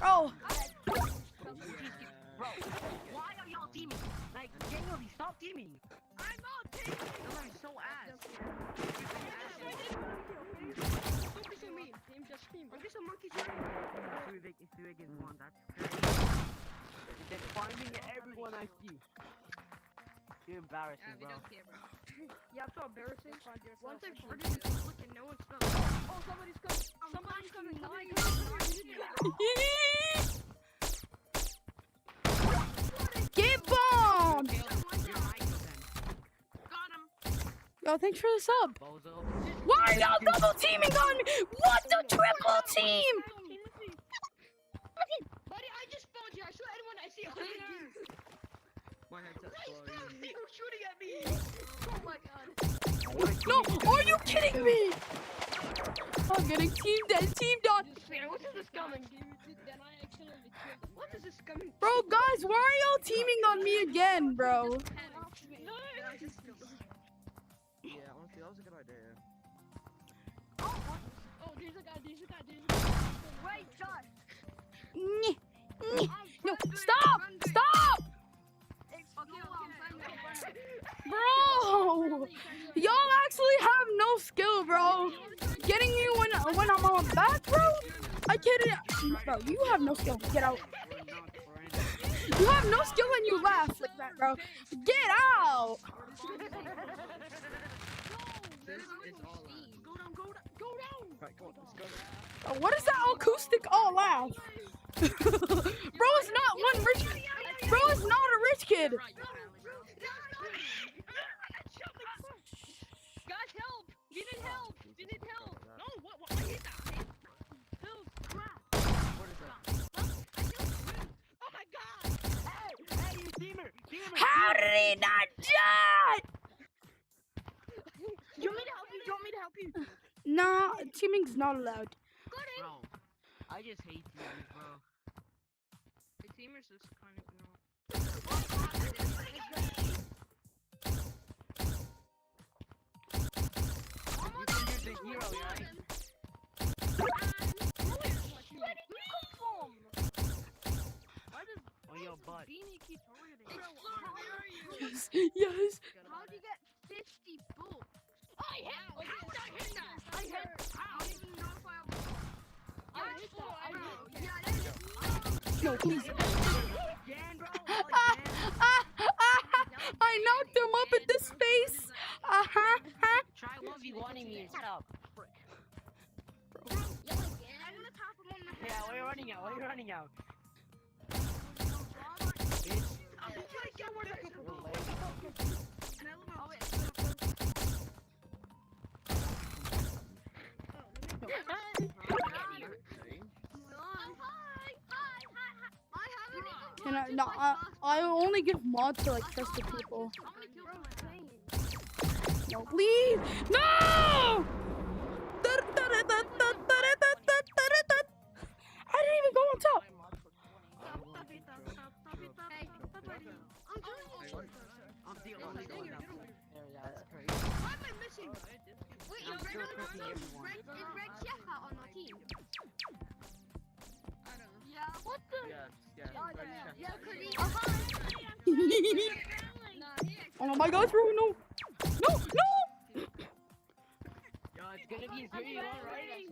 Oh, Bro, why are y'all teaming? Like, genuinely, stop teaming. I'm not taking it. You're so ass. Don't be so mean. I'm just a monkey. It's too big in one, that's crazy. They're finding everyone I see. You're embarrassing, bro. Yeah, I'm so embarrassing. Once I farted in public and no one smelled it. Oh, somebody's coming. Somebody's coming. get bombed. Yo, thanks for the sub. Bozo. Why are y'all double teaming on me? What the triple team? Buddy, I just spawned here. I saw anyone I see 100 gears. My headset's They blowing. were shooting at me. Oh my God. No, are you kidding me? I'm getting team dead, team done. What is this coming? What is this coming? Bro, guys, why are y'all teaming on me again, bro? No. Yeah, honestly, that was a good idea. Oh, there's a guy. Wait, Josh. Nyeh, nyeh. No, stop! Stop! Bro! Y'all actually have no skill, bro. Getting me when I'm on back, bro? I can't. Bro, you have no skill. Get out. You have no skill when you laugh like that, bro. Get out! This is all Go down. right, come on, let's go. What is that acoustic all laugh? Bro is not one rich. Bro is not a rich kid. Guys, help! You need help! No, what? I hit that. Help! Crap! What is that? Oh my God! Hey, you teamer! How did he not die? You want me to help you? Nah, teaming's not allowed. Bro, I just hate teamers, bro. The teamers is kind of no. You can use the hero, right? On your butt. Yes, yes. How do you get 50 bullets? I hit that! I hit how? I didn't know if I hit that. No, please. Again, bro. I knocked him up at this space. Try 1v1ing me and stuff. Yeah, we're running out. Bitch. Can I? No, I only give mods to like trusted people. No, please. No! I didn't even go on top. I'm the only one out there. Yeah, that's crazy. Why am I missing? Wait, I'm still cooking everyone. Is Red Chef out on our team? I don't know. Yeah, what the? Yeah, Yeah, could he? Oh my gosh, bro, no. No, no! Yo, it's gonna be 3-1, right?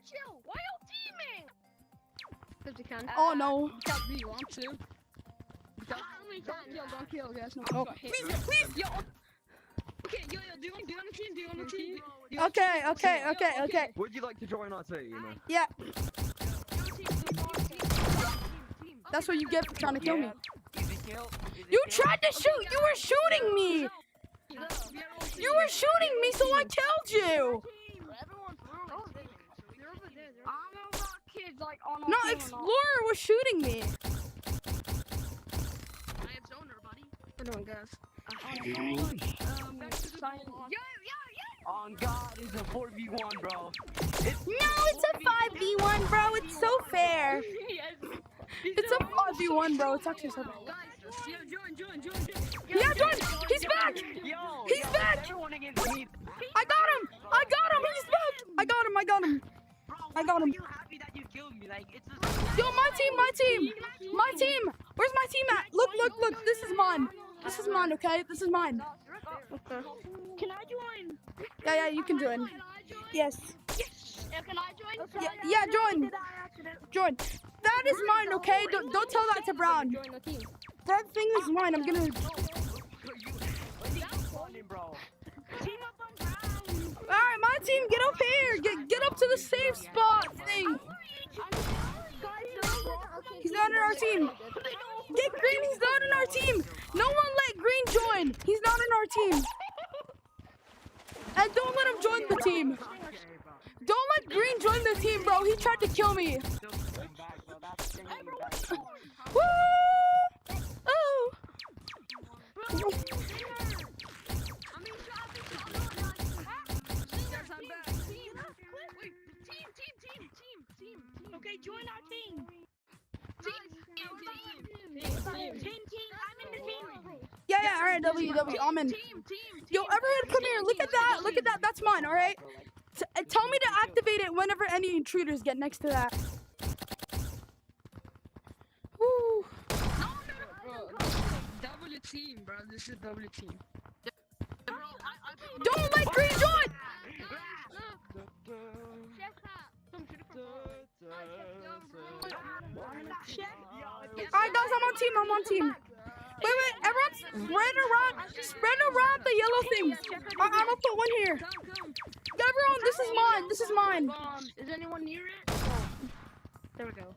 chill. Why are you teaming? Because you can. Oh no. You can't be, you want to. Don't kill, guys. No, Oh, got hit. please. Yo. Okay, yo, do you want a team? Do you want a team? Okay. Would you like to join our team? Yeah, that's what you get for trying to kill me. Easy kill. You tried to shoot. You were shooting me. You were shooting me, so I killed you. Kids like on No, Explorer was shooting me. Everyone goes. On God, it's a 4v1, bro. No, it's a 5v1, bro. It's so fair. It's a 5v1, bro. It's actually so fair. Join. Yeah, join. He's back. Yo, He's back. everyone against me. I got him. He's back. I got him. Bro, I got him. Are you happy that you killed me? Like, it's a... Yo, my team. Where's my team at? Look. This is mine. Okay? This is mine. Can I join? Yeah, you can join. Yes. Can I join? Yeah, join. That is mine, okay? Don't tell that to Brown. Join the team. That thing is mine. I'm gonna... bro. Team up on Brown. Alright, my team, get up here. Get up to the safe spot thing. He's not in our team. Get Green, he's not in our team. No one let Green join. He's not in our team. And don't let him join the team. Don't let Green join the team, bro. He tried to kill me. Woo! Oh! Okay, join our team. Team. I'm in the team. Yeah, alright, W, I'm in. Yo, everyone come here. Look at that. That's mine, alright? Tell me to activate it whenever any intruders get next to that. Woo. W team, bro. This is W team. Don't let Green join! Alright, guys, I'm on team. Wait, everyone spread around the yellow things. I'm gonna put one here. Everyone, this is mine. Is anyone near it? There we go.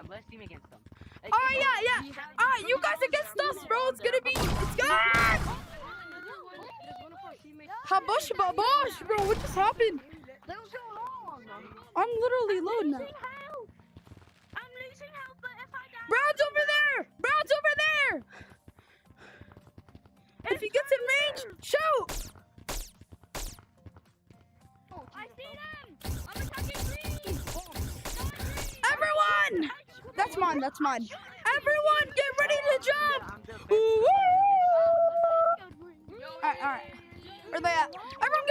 Let's team against them. Alright, yeah. Alright, you guys against us, bro. It's good. Habush babosh, bro. What just happened? I'm literally low now. I'm losing health, but if I die... Brown's over there. If he gets in range, shoot. I see them! I'm attacking Green! Everyone! That's mine. Everyone, get ready to jump! Woo! Alright. Where they at? Everyone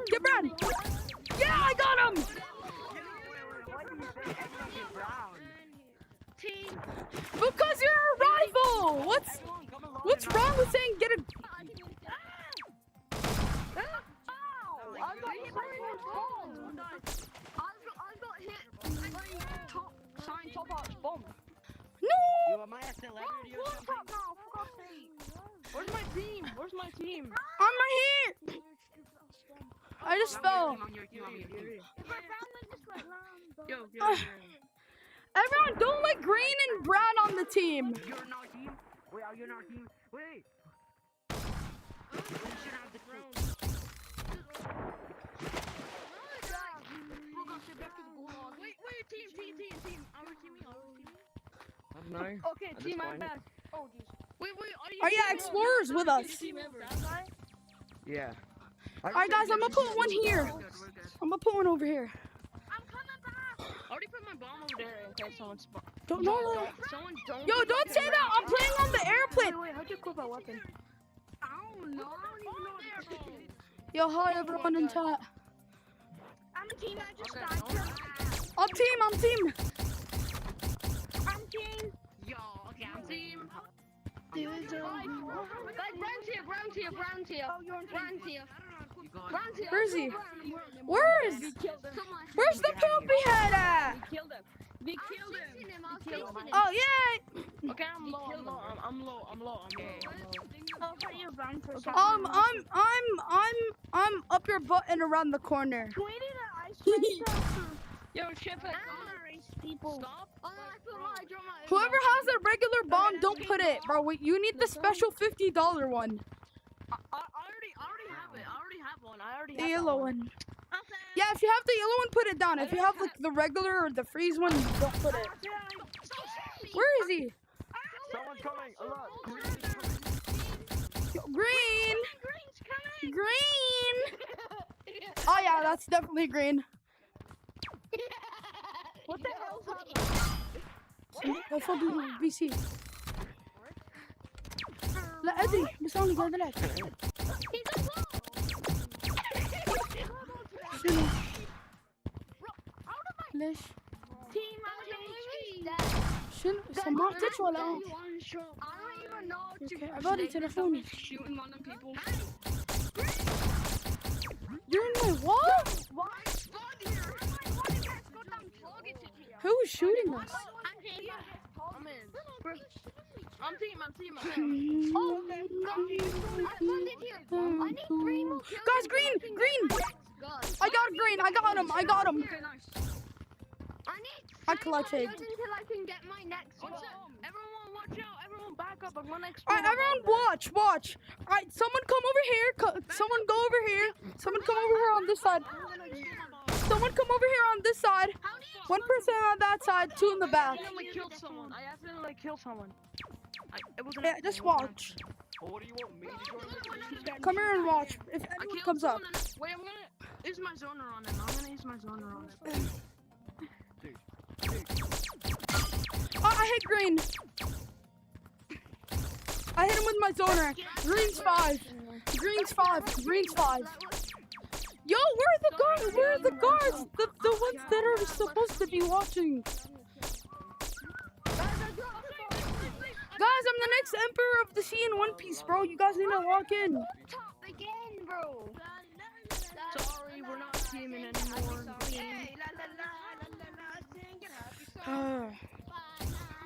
get Brown! Yeah, I got him! Because you're a rival! What's wrong with saying get a... Top arch bomb. No! You am I a celebrity or something? Where's my team? I'm right here! I just fell. Yo. Everyone, don't let Green and Brown on the team. You're in our team? Wait, are you in our team? Wait! We should have the crew. Wait, team. Our teaming. No. Okay, team, I'm back. Oh, jeez. Wait, are you? Oh yeah, Explorer's with us. Yeah. Alright guys, I'm gonna put one here. I'm gonna put one over here. I'm coming back. I already put my bomb over there in case someone spot. Don't. Don't. Yo, don't say that. I'm playing on the airplane. Wait, how'd you equip a weapon? I don't know. Yo, hi everyone in chat. I'm a team, I just died. I'm team. I'm team. Yo, okay, I'm team. Guys, Brown's here. Oh, you're on Brown's here. You got Brown's here. Where is he? Someone- Where's the poopy head at? We killed him. We I was killed him. chasing him. I was chasing him. Oh yeah. Okay, I'm low. I'll put you around for a second. I'm up your butt and around the corner. Can we do that ice cream truck? Yo, Shepard. I wanna race people. Stop. Oh, I put my, I dropped my. Whoever has a regular bomb, don't put it, bro. Wait, you need the special $50 one. I already have it. I already have one. The yellow one. Yeah, if you have the yellow one, put it down. If you have like the regular or the freeze one, don't put it. Where is he? Someone's coming. Alert. Yo, green. Green. Oh yeah, that's definitely green. What the hell's happening? Jag får du BC. لا ادري بس انا قاعد العب. شنو؟ ليش؟ شنو؟ سمعتك ولا؟ اوكي عبالي تلفوني. Shooting on them people. You're in my wall? Who is shooting us? I'm in. I'm team. Oh, I landed here. I need 3 more kills. Guys, green. I got green. I got him. I need I clutched. until I can get my next one. Everyone watch out. Everyone back up. I'm gonna explode. Alright, everyone watch. Alright, someone come over here. Someone go over here. Someone come over here on this side. Someone come over here on this side. 1% on that side, 2 in the back. I accidentally killed someone. It was an Yeah, just watch. Well, what do you want me to join? Come here and watch. If I anyone killed comes up. someone. Wait, I'm gonna use my zoner on him. I'm gonna use my zoner on him. Oh, I hit green. I hit him with my zoner. Green's 5. Green's 5. Yo, where are the guards? Where are the guards? The ones that are supposed to be watching. Guys, I'm the next emperor of the sea in One Piece, bro. You guys need to walk in. Top again, bro. Sorry, we're not teaming anymore.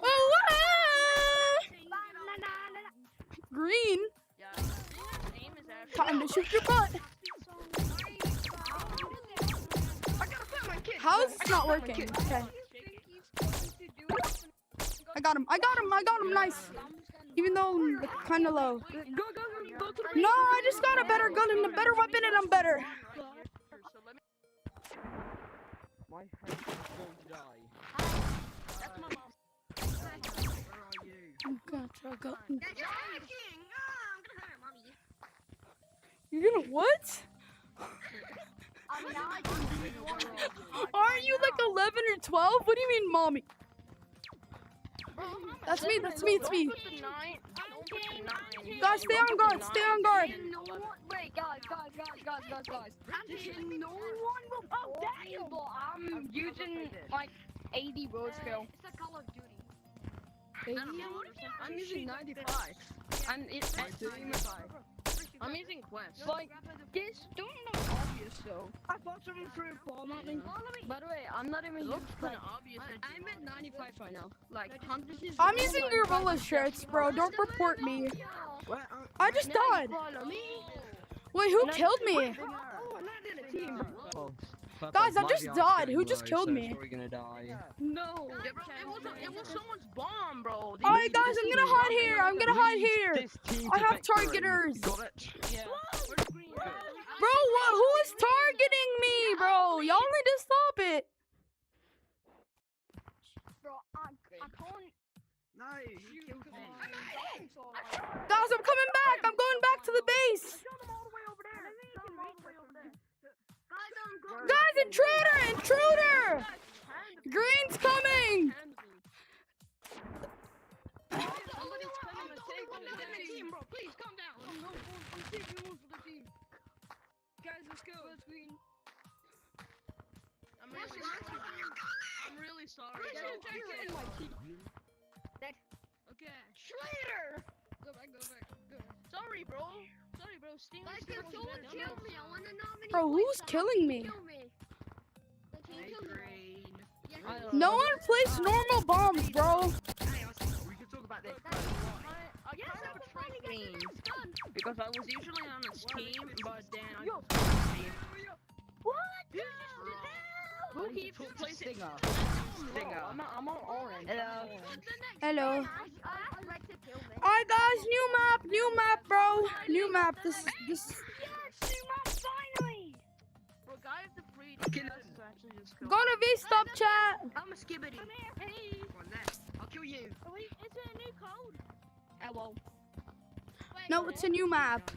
Oh, green. Time to shoot your butt. How is this not working? Okay. I got him. Nice. Even though I'm kind of low. Go to No, I just got a better gun and a better weapon and I'm better. My head is going to die. That's my mom. Where are you? Go. You're gonna what? Are you like 11 or 12? What do you mean, mommy? That's me. Guys, stay on guard. Wait, guys. No one will. Oh, damn! I'm using like 80 road skill. It's a Call of Duty. I'm using 95. I'm using Quest. Like, this don't look obvious though. I thought someone threw a bomb at me. By the way, I'm not even It looks using. kind of obvious. I'm at 95 right now. Like, 100 is. I'm using gorilla shirts, bro. Don't report me. Where? I just died. Follow me. Wait, who killed me? Oh, I'm not in a team. Oh, Guys, I just died. Who just killed me? We're gonna die. No. Yeah, bro, it was someone's bomb, bro. Alright, guys, I'm gonna hide here. This team I to have victory. targeters. Got it? Yeah. Bro, who is targeting me, bro? Y'all need to stop it. Bro, I can't. No, you killed me. Guys, I'm coming back. I'm going back to the base. Guys, intruder! Green's coming. Somebody's coming to take one for the team, bro. Please calm down. I'm taking one for the team. Guys, let's go. Green. I'm really sorry. Okay. Schrader! Sorry, bro. Sorry, bro. Steam Like, is if fucking someone dumb. kill me, I want to know how many Bro, points who's that killing me? kill me. Like, can you Hey, kill me? green. Yeah, I can you- No one plays normal bombs, bro. Hey, we can talk about this. I Yes, kind I of can finally get betrayed the next gun. because I was usually on his team, but then I Yo. just got team. Who Who keeps placing? Stinger? I'm on orange. Hello. What's the next Hello. gun? I'd like to kill me. Alright, guys, new map, bro. New map. This. Yes, new map finally. Bro, guy have the free Kill to us. actually just kill. Go to VStop chat. I'm a skibbity. Come here. Hey. Come on, left. I'll kill you. Oh, wait, is it a new code? Hello. No, it's a new map.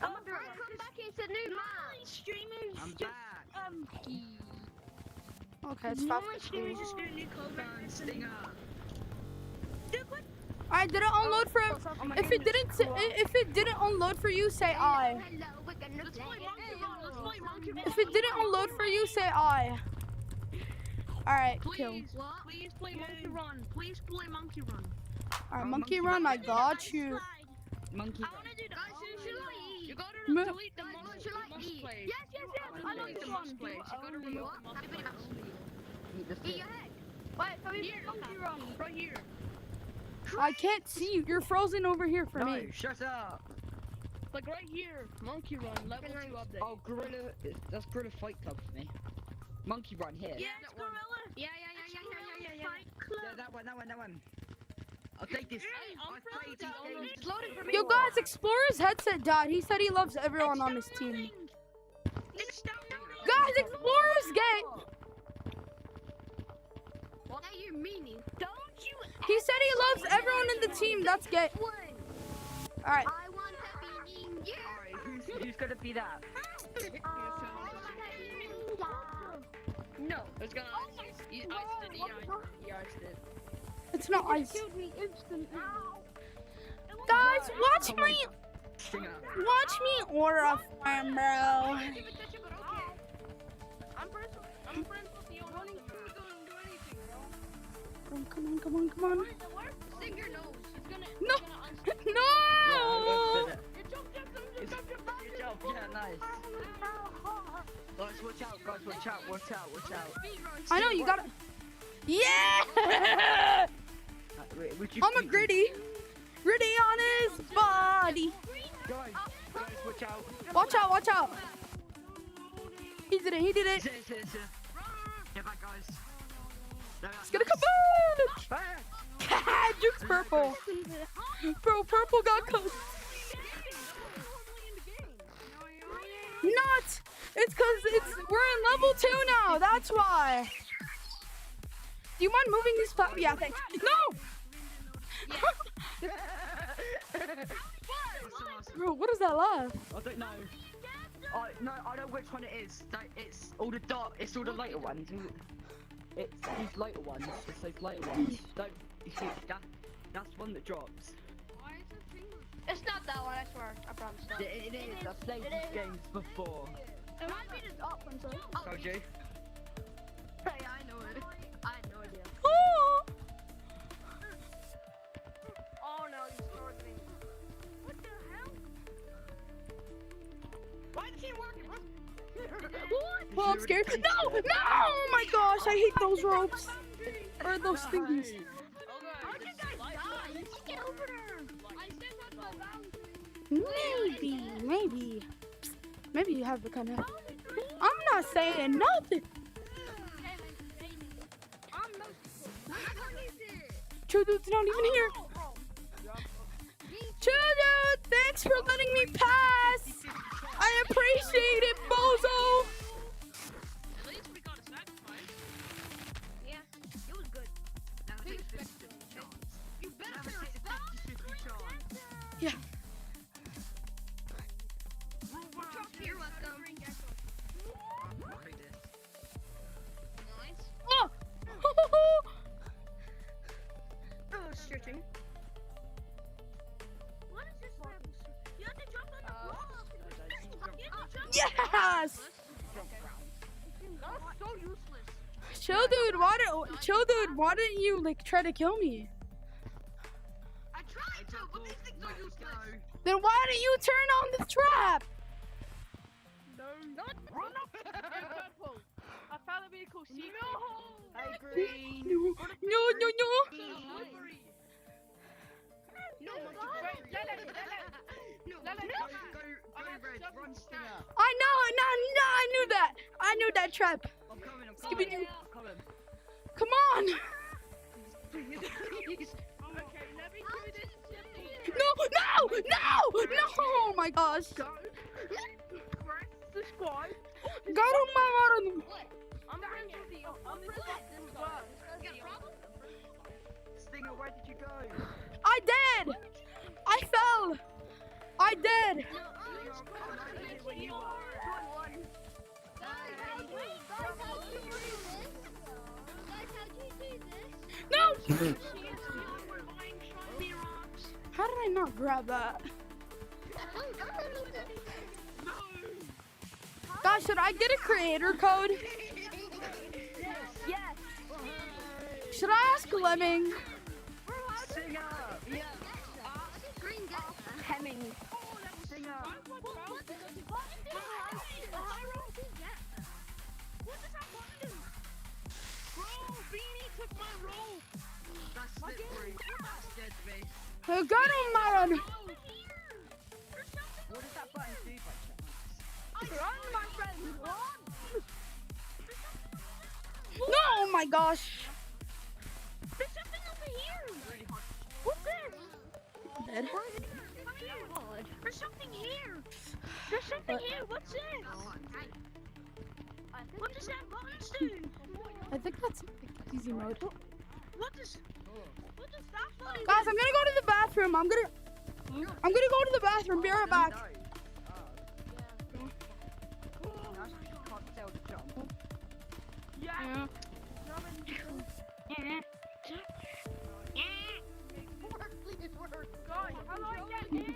I'm gonna come back into new map. Streamers I'm just back. Okay, it's fast. streamers just got a new code. Stinger. Alright, did it unload for? If it didn't unload for you, say I. Hello, we're gonna Let's play play monkey it. run. Let's play monkey run. If it didn't unload for you, say I. Alright, kill. Please, please play monkey run. Please play monkey run. Alright, monkey run. I got you. Monkey. I wanna do the Guys, who should I eat? You gotta Me- delete the Guys, must, what should I must eat? plays. Yes. I know Delete this the one. must plays. You gotta remove the must Everybody plays. Eat the Eat stick. your head. Wait, can we Here, monkey run? right here. I can't see you. You're frozen over here for No, me. shut up. Like right here. Monkey run, level 2 update. Oh, gorilla. That's gorilla fight club for me. Monkey run here. Yes, that one. gorilla. Yeah. Fight club. Yeah, that one. I'll take this. Hey, I'm I friends played with these the games. It's loaded for me. Yo, guys, Explorer's headset died. He said he loves everyone on his team. It's downloading. Guys, Explorer's gay. What are you meaning? Don't you He said he loves everyone in the team. That's gay. One. Alright. I want to be ninja. Alright, who's gonna be that? No, it's gonna he iced it. He iced it. It's not ice. killed me instantly? Guys, watch me. Stinger. Watch me aura farm, bro. I'm friends with you. Running through don't do anything, bro. Come on. Sing your nose. It's gonna. No. It's gonna No. You jumped up, Good job, yeah, nice. Guys, watch out. I know you gotta. Yeah. Would you I'm a please- gritty. Gritty on his body. Guys, watch out. Watch out. He did it. Get back, guys. It's gonna come on. Juke's purple. Bro, purple got cooked. Not. It's cause we're in level 2 now. That's why. Do you mind moving these Yeah, thanks. No. Bro, what is that laugh? I don't know. No, I know which one it is. It's all the it's all the lighter ones. It's these lighter ones. It's those lighter ones. Don't you see that's one that drops. It's not that one, I swear. I promise. It is. I've played these games before. It might be the top one, so. Told you. Hey, I know it. I had no idea. Oh. Oh no, you scored me. What the hell? Why is he working? What? Well, I'm scared. No. Oh my gosh, I hate those ropes. Or those thingies. How'd you guys die? You just get over there. I said that's my boundary. Maybe you have the kind of. I'm not saying nothing. I'm most. True dude's not even here. True dude, thanks for letting me pass. I appreciate it, bozo. At least we got a sacrifice. Yeah, it was good. You better stop. Yeah. You're welcome. Nice. Oh. Oh, stretching. What is this level? You have to jump on the wall. You have to jump. Yes. That's so useless. Chill dude, why didn't you like try to kill me? I tried to, but these things are useless. Then why didn't you turn on the trap? No. Not run up. Purple. I found a vehicle. See no. Hey, green. No. Slippery. No, Wait, God. no. Go, Red, run, Stinger. I know. No, I knew that. I knew that trap. I'm coming, Scooby-Doo. I'm coming. Come on. Please. Okay, let me do this. No. Oh my gosh. Go. Press the squad. Got on my bottom. I'm friends with you. I'm this squad. Stinger, where did you go? I did. I fell. I did. No. How did I not grab that? Guys, should I get a creator code? Yes. Should I ask Lemming? Stinger! Hemming. Stinger! That's slippery. That's dead to me. Got on my run. What does that button do by chance? Run, my friend. Run. No, oh my gosh. There's something over here. What's this? Dead. There's something here. There's something here. What's this? What does that button do? I think that's easy mode. What does that button Guys, I'm gonna go to the bathroom. I'm gonna go to the bathroom. Be right back. Now she can't tell the jump. Yeah. Guys, how do I get in?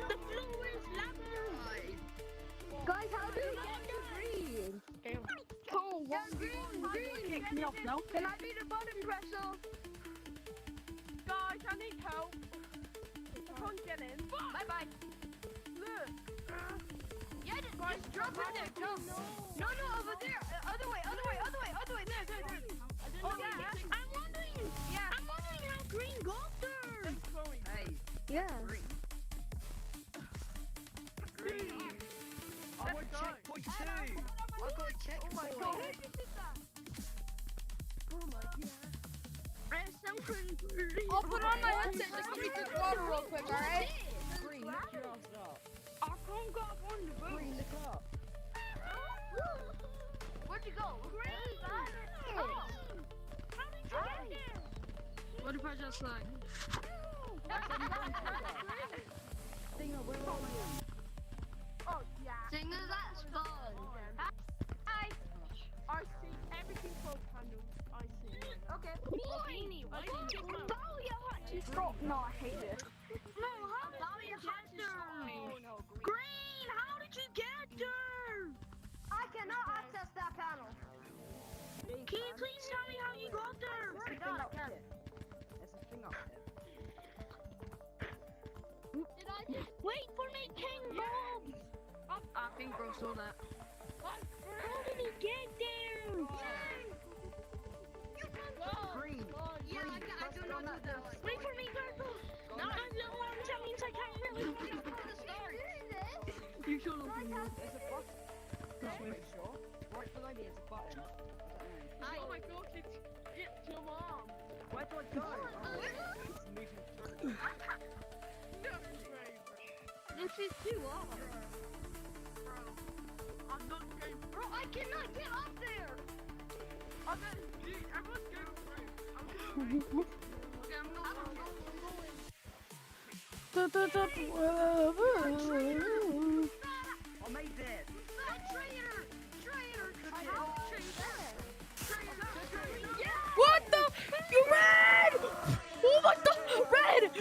The floor is lava. Guys, how do we get the green? Kick me off now. Can I be the button presser? Guys, I need help. I can't get in. Bye bye. Look. Yeah, guys, drop in there. Jump. No, over there. Other way. There. Oh, yeah. I'm wondering how green got there. Thanks, Chloe. Hey, Yeah. green. I want checkpoint 2. I got a checkpoint. Oh my god. There's something really I'll put on my headset just to reach the water real quick, alright? Green, lift your ass up. I can't go up on the boat. Green, lift up. Where'd you go? Green. How did you get there? What if I just like? Stinger, where are you? Oh, yeah. Singer, that's fun. Hi. I see everything called candles. I see. Okay. Beanie, why did you go? Stop. No, I hate it. No, how did you get there? Oh, no, Green, how did you get there? I cannot access that panel. Can you please tell me how you got there? There's a thing up there. There's a thing up there. Did I just... Wait for me, King Bob. I think bro saw that. How did he get there? Green. Yeah, I do not do that. Wait for me, Purple. No, that means I can't really. You should have There's a button. Wait, sure. Right below me is a button. Oh my god, it's your mom. Where do I go? It's moving through. No, Ray, This is too long. I'm not going. Bro, I cannot get up there. Everyone's going through. Okay, I'm going. I made it. Traitor. What the? You red! Oh my god! Red!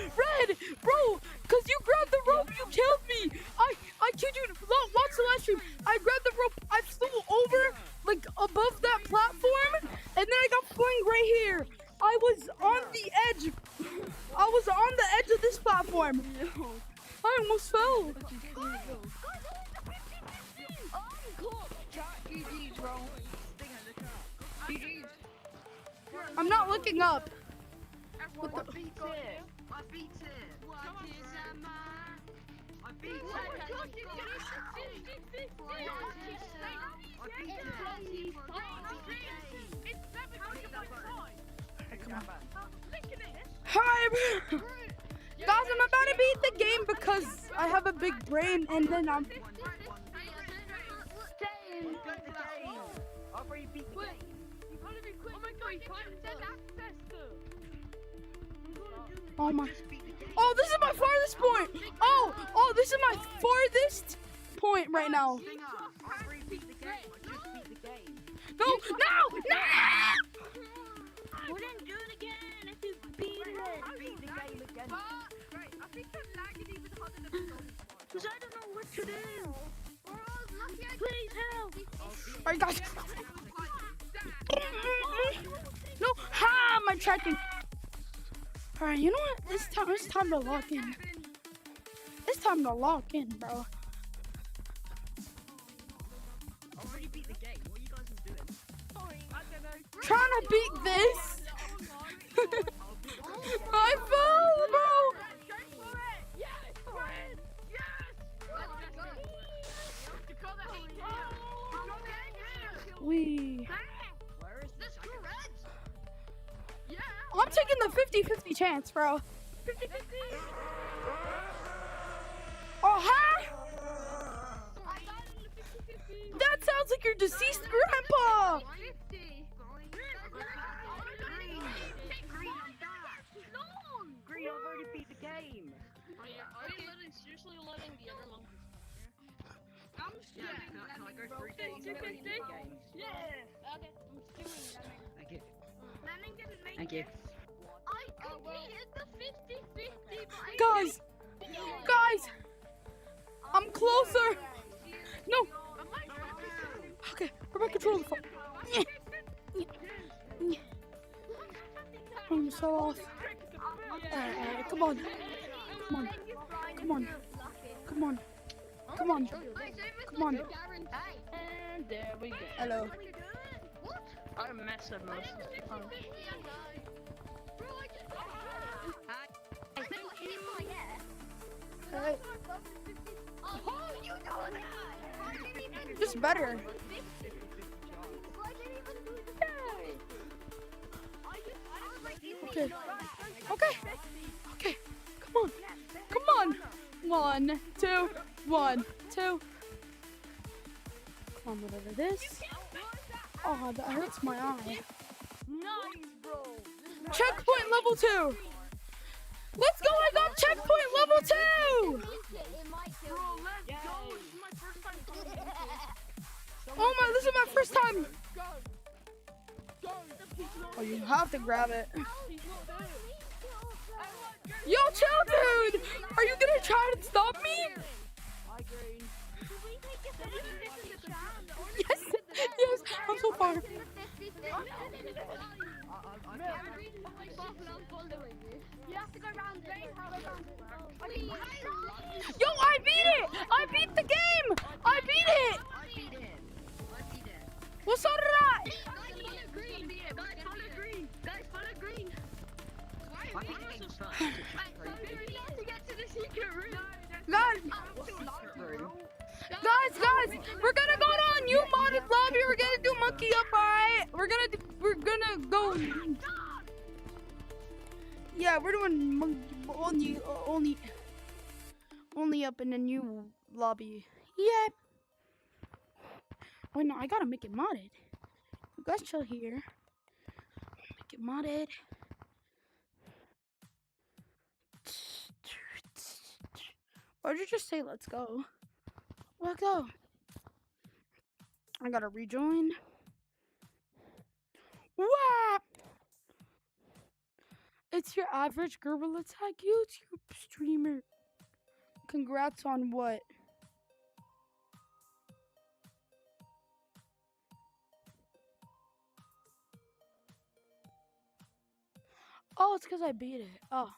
Bro! Cause you grabbed the rope, you killed me! I killed you. Watch the live stream. I grabbed the rope, I flew over, like, above that platform, and then I got flung right here. I was on the edge of I'm not looking up. What the beat it? I beat it. What is a man? I beat it. I beat it. Hi, guys. I'm about to beat the game because I have a big brain, and then I'm. I've already beat the game. Oh my. Oh, this is my farthest point. Oh, this is my farthest point right now. I've already beat the game. I just beat the game. No. Wouldn't do it again if you beat it. Beat the game again. Right, I think I'm lagging even harder than the Because I don't know what to do. Please help. Alright, guys. No, ha! My tracking. Alright, you know what? It's time to lock in. It's time to lock in, bro. I already beat the game. What are you guys doing? Trying to beat this. I fell, bro. We. Where is this? I'm taking the 50-50 chance, bro. Oh, huh? That sounds like your deceased grandpa. Green, I've already beat the game. Seriously letting the other monkeys. Yeah, can I go 3 days? I've already beat the game. Yeah. Okay. Thank you. Manning didn't make Thank you. it. I completed the 50-50, but I Guys, I'm closer. No. Okay, we're back control the phone. I'm so off. Alright, come on. And there we go. Hello. I mess up most of the time. Alright. Just better. Okay. Come on. 1, 2, 1, 2. Come on, whatever this. Oh, that hurts my eye. Checkpoint level 2. Let's go, I got checkpoint level 2. Oh my, this is my first time. Oh, you have to grab it. Yo, chill, dude. Are you gonna try to stop me? Yes, I'm so far. You have to go round Yo, I beat it. I beat the game. I beat it. Well, so did I. Guys, follow green. I beat the game first. We have to get to the secret room. Guys, we're gonna go to a new modded lobby. We're gonna do monkey up, alright? We're gonna go. Yeah, we're doing monkey only up in a new lobby. Yeah. Oh no, I gotta make it modded. You guys chill here. Make it modded. Why'd you just say let's go? Let's go. I gotta rejoin. What? It's your average Gerbil Attack YouTube streamer. Congrats on what? Oh, it's because I beat it. Oh.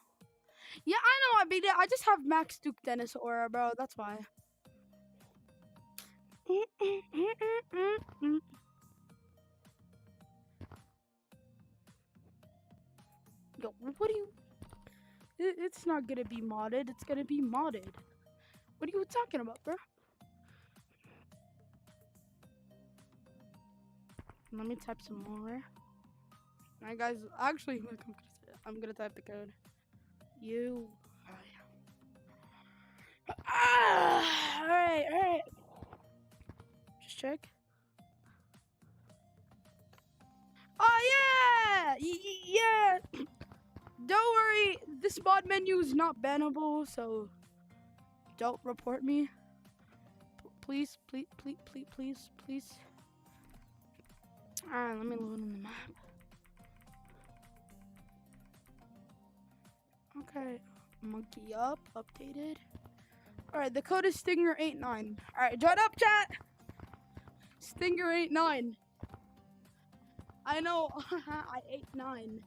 Yeah, I know I beat it. I just have Max Duke Dennis aura, bro. That's why. It's not gonna be modded. It's gonna be modded. What are you talking about, bro? Let me type some more. Alright, guys. Actually, look, I'm gonna type the code. Alright. Just check. Oh yeah! Yeah! Don't worry, this mod menu is not bannable, so don't report me. Please. Alright, let me load in the map. Okay, monkey up, updated. Alright, the code is Stinger89. Alright, join up, chat! Stinger89. I know, I ate 9.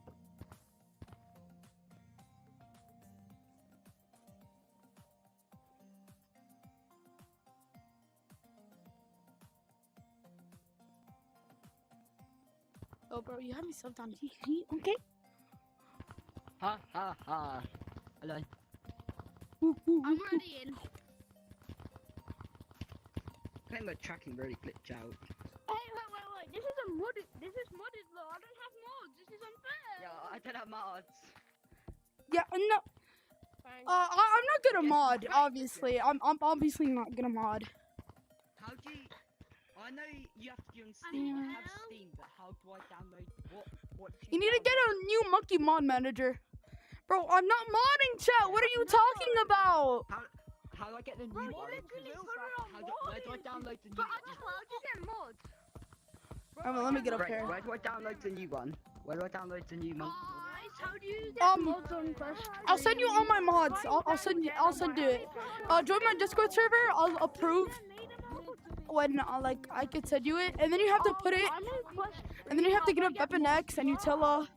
Oh, bro, you have me subbed on TV, okay? Ha ha ha. Hello. I'm already in. I think my tracking really glitched out. Wait. This is modded though. I don't have mods. This is unfair. Yeah, I don't have mods. Yeah, no. Thanks. I'm not gonna mod, obviously. I'm obviously not gonna mod. How do you... I know you have to be on Steam. I have Hello? Steam, but how do I download what do You need to get a new monkey mod manager. Bro, I'm not modding, chat. What are you talking about? How do I get the new Bro, one? you literally put it on Where do I download the new But one? how do you get mods? Alright, let me get up Right, here. where do I download the new one? Where do I download the new one? Guys, how do you get mods on Crash? I'll send you all my mods. I'll send you it. Join my Discord server. I'll approve when like I can send you it, and then you have to put it, and then you have to get a Weapon X and Utila.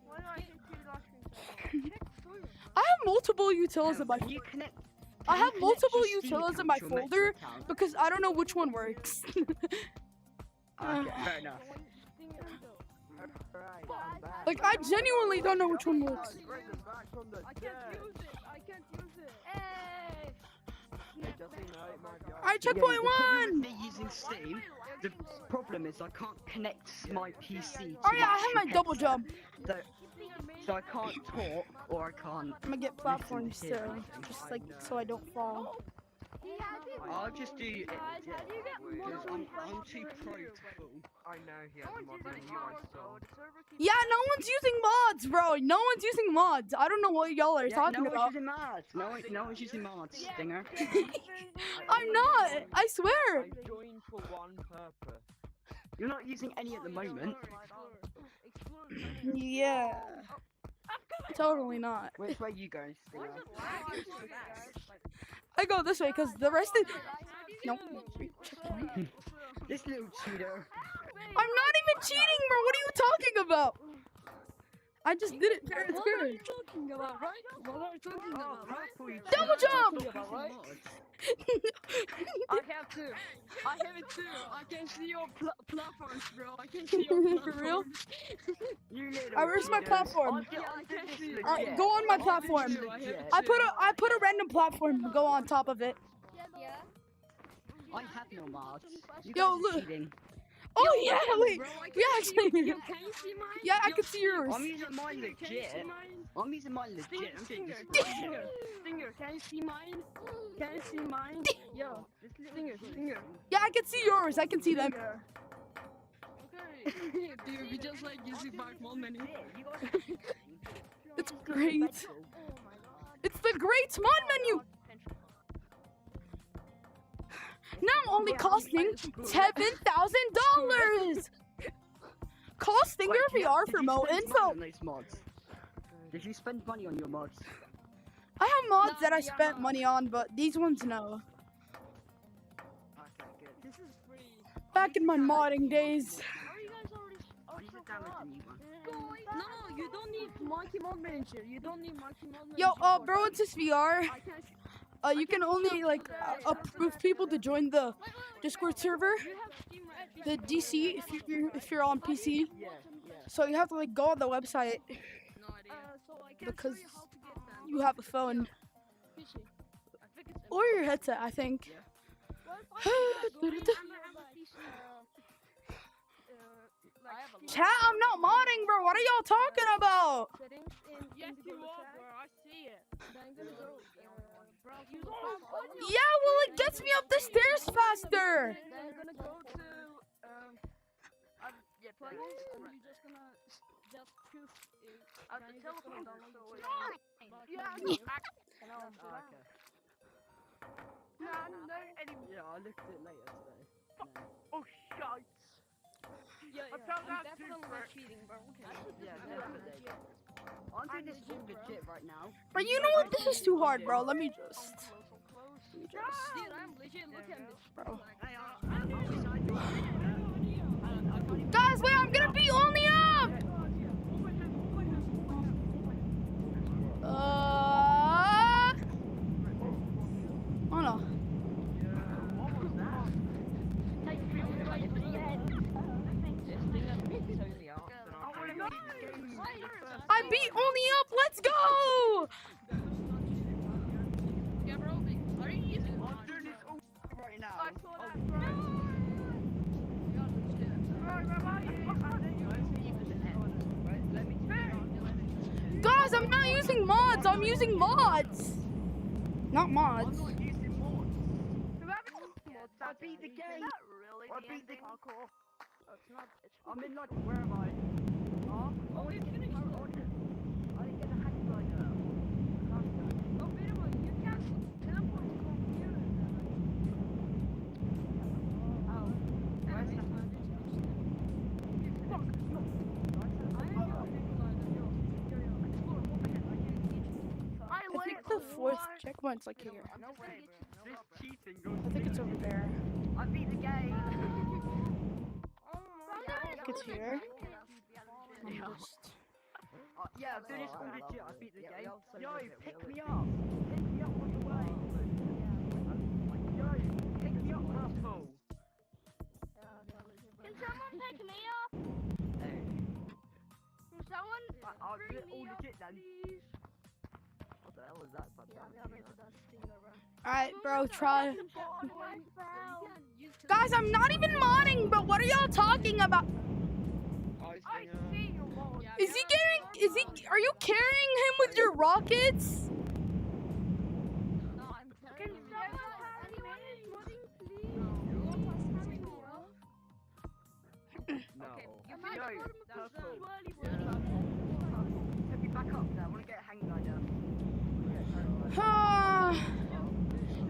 I have multiple utilas in my. Can you connect? I have Can you connect multiple your Steam utilas in account my to your Metro folder account? because I don't know which one works. Okay, fair enough. Right, I'm back. Like I genuinely don't know which one works. Bring them back from the dead. I can't use it. Hey! Hey, Justin, right, my God. Alright, Yeah, checkpoint the problem with 1. me using Steam, the problem is I can't connect my PC to Oh yeah, I the have my double headset. jump. So I can't talk or I can't. I'm gonna get platforms too, just like so I don't fall. I'll just do it. Guys, how do you get mods on I'm too pro to fool. I know he has a mod than you, I saw. Yeah, no one's using mods, bro. No one's using mods. I don't know what y'all are talking no about. one's using mods. No one's using mods, Stinger. I'm not. I swear. I joined for one purpose. You're not using any at the moment. Yeah. Totally not. Which way you going, Stinger? I go this way because the rest of. Nope. This little cheater. I'm not even cheating, bro. What are you talking about? I just did it fair and square. talking about, right? What are you talking about, right? Double jump! I have to. I have it too. I can see your platforms, bro. I can see your For real? platforms. Where's my platform? Yeah, I can see. Alright, go on my platform. I put a random platform. Go on top of it. I have no mods. You Yo, guys are look. cheating. Oh yeah, wait. Bro, I Yeah, can see you. actually. Can you see mine? Yeah, I can see yours. I'm using mine Can you legit. see mine? I'm using mine legit. Stinger, I'm Stinger, getting Stinger, Stinger, can you see mine? Can you see mine? Yo, Stinger, Stinger. Yeah, I can see yours. I can see them. Okay. Dude, we just like using back one menu. It's great. It's the great mod menu. Now only costing $7,000. Call Stinger VR for more info. Did you spend money on your mods? I have mods that I spent money on, but these ones no. Okay, good. This is free. Back in my modding days. Are you guys already? I need to download the new one. No, you don't need Monkey Mod Manager. You don't need Monkey Mod Manager. Yo, bro, it's this VR. I can't. You can only like approve people to join the Discord server, You have Steam right? the DC, if you're on PC. So you have to like go on the website No idea. So I can because show you how to get them. you have a phone PC. I think it's or your headset, I think. Well, if I can go and have a PC, like Chat, I'm not modding, bro. What are y'all talking about? settings in Yes, the you Google are, chat, bro. I see it. then I'm gonna go browse You the don't phone. Yeah, well, it gets me up the stairs faster. Then I'm gonna go to plugins, and you're just gonna just choose then you're just gonna download it. Yeah, I looked at it later today. Oh, shite. Yeah, I found I'm out definitely too, not cheating, bro. Okay. Yeah, definitely. I'm doing this all legit right now. But you know what? This is too hard, bro. Let me just. Dude, I'm legit. Look at this, Bro. Hey, I'll beside you. Guys, wait, I'm gonna be on the up! Oh no. I beat only up, let's go! Yeah, bro. Are you using I'm doing this all right now. I saw that, bro. Guys, I'm not using mods, I'm using mods! Not I'm mods. not using mods. I beat the game. I beat the Oh, it's not. It's I'm in like, where am I? Oh, I didn't get the hack glider. Oh, wait a minute. You can't teleport to computer. Oh. Where's the I think the fourth checkpoint's like here. No way, bro. This cheating I think it's over there. I beat the game. I think it's here. I'm just... Yeah, I'm doing this all legit. I beat the game. Yo, pick me up. Pick me up on the way. Yo, pick me up, asshole. Can someone pick me up? Hey, Can someone I'll do it bring all me up, legit then. please? What the hell was that? Alright, bro, try. I fell. Guys, I'm not even modding, but what are y'all talking about? I see your wall. Is he are you carrying him with your rockets? No, I'm Can carrying someone is modding, please? No. Am I Yo, bottom of purple. the swirly world? Take me back up there. I want to get a hang glider.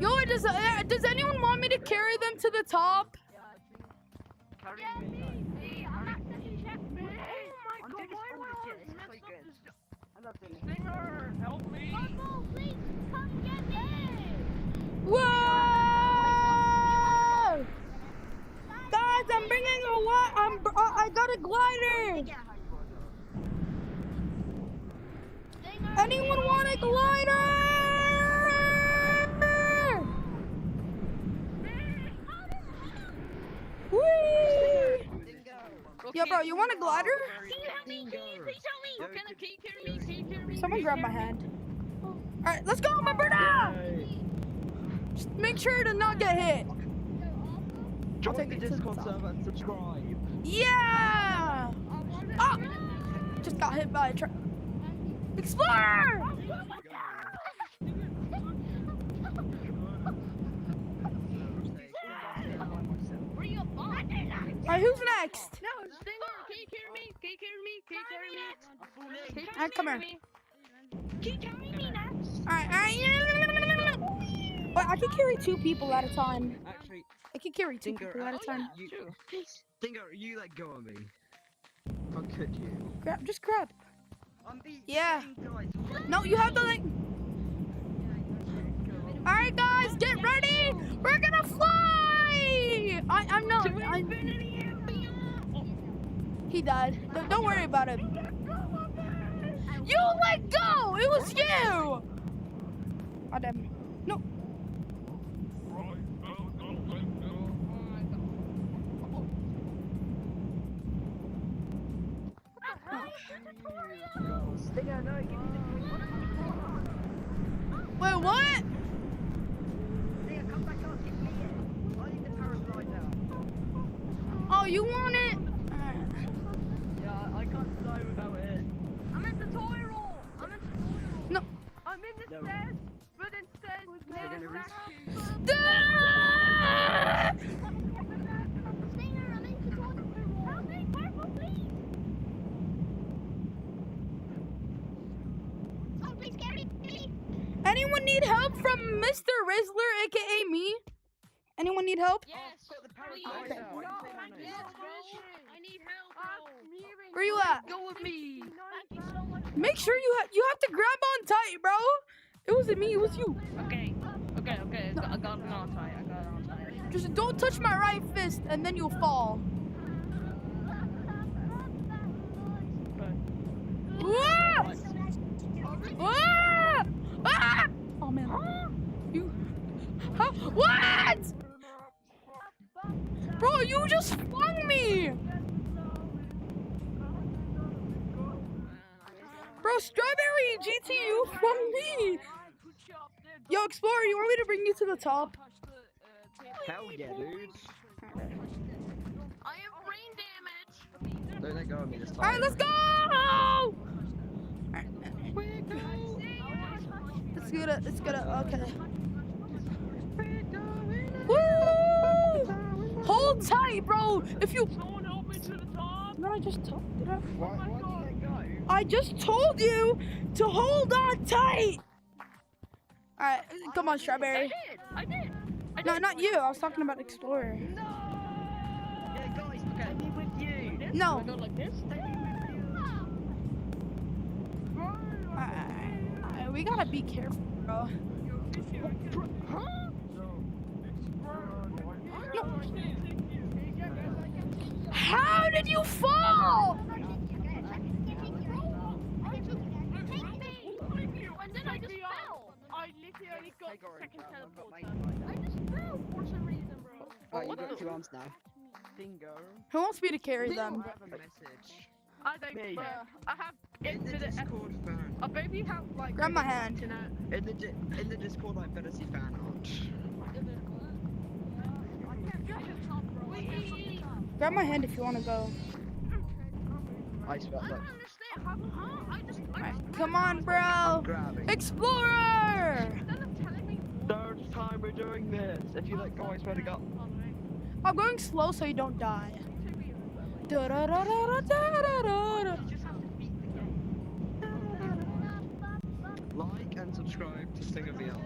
Yo, does anyone want me to carry them to the top? Carry Yeah, me. me. I'm accessing checkpoint. I'm doing this all legit. This is so good. I love doing this. Stinger, help me. Purple, please come get me. Whoa! Guys, I'm bringing a what? I got a glider. Get a hang glider. Stinger, Anyone want a glider? Whee! Yo, bro, you want a glider? Can you help me? Can you please help me? Can you carry me? Can you carry me? Someone grab my hand. Alright, let's go, Roberta! Just make sure to not get hit. I'll take it to the top. server and subscribe. Yeah! Oh! Just got hit by a truck. Explorer! Bring up bomb. Alright, who's next? No, Stinger, can you carry me? Can you carry me? Can you carry me? Can you Alright, come here. me? Can you carry me next? Alright. Wait, I can carry 2 people at a time. Actually, I can carry 2 people at a time. Stinger, you let go of me. I'll cook you. Just grab. I'm beating Yeah. the game, guys. No, you have to like. Alright, guys, get ready! We're gonna fly! I'm not. He died. Don't worry about him. You let go! It was you! Oh, damn. No. Stinger, no, give me the Wait, what? Stinger, come back up. Give me it. I need the paraglider. Oh, you want it? Yeah, I can't fly without it. I'm in the toy roll. I'm in the toy roll. No. I'm in the No. stairs. But instead, They're gonna reach. Ah! Stinger, I'm in the toilet roll. Help me, purple, please. Oh, please carry me. Anyone need help from Mr. Rizzler, aka me? Anyone need help? Yes. Got the Please. paraglider. No, Why do you say my Yes, name? bro. I need help, bro. Where you at? Go with me. Thank you so much. Make sure you have to grab on tight, bro. It wasn't me, it was you. Okay. I got it on tight. I got it on tight. Just don't touch my right fist, and then you'll fall. Wah! Wah! Ah! Oh man. You. Huh? What? Bro, you just flung me. Bro, Strawberry GTU flung me. Yo, Explorer, you want me to bring you to the top? Hell yeah, dude. I have brain damage. Don't let go of me this time. Alright, let's go! It's gonna, okay. Woo! Hold tight, bro! If you... Someone help me to the top. No, I just told... Did I? Why did you let go? I just told you to hold on tight! Alright, come on, Strawberry. I did. No, not you. I was talking about Explorer. Yeah, guys, let me with you. No. Go like this. Alright, we gotta be careful, bro. No. How did you fall? And then I just fell. I literally got Take orange second out, I've got teleport. I just fell for some reason, bro. Oh, you got 2 arms now. Stinger. Who wants me to carry them? I have a message. I don't Me. I have In the infinite. Discord fan. I maybe have like. Grab my hand. internet. In the Discord, I better see fan art. Grab my hand if you want to go. I swear. I don't Look, understand. Huh? I just. Alright, come on, I'm bro. grabbing. Explorer! Instead of telling me. Third time we're doing this. If you let go, I swear to God. I'm going slow so you don't die. Da-da-da-da-da-da-da-da. You just have to beat the game. Like and subscribe to Stinger VR.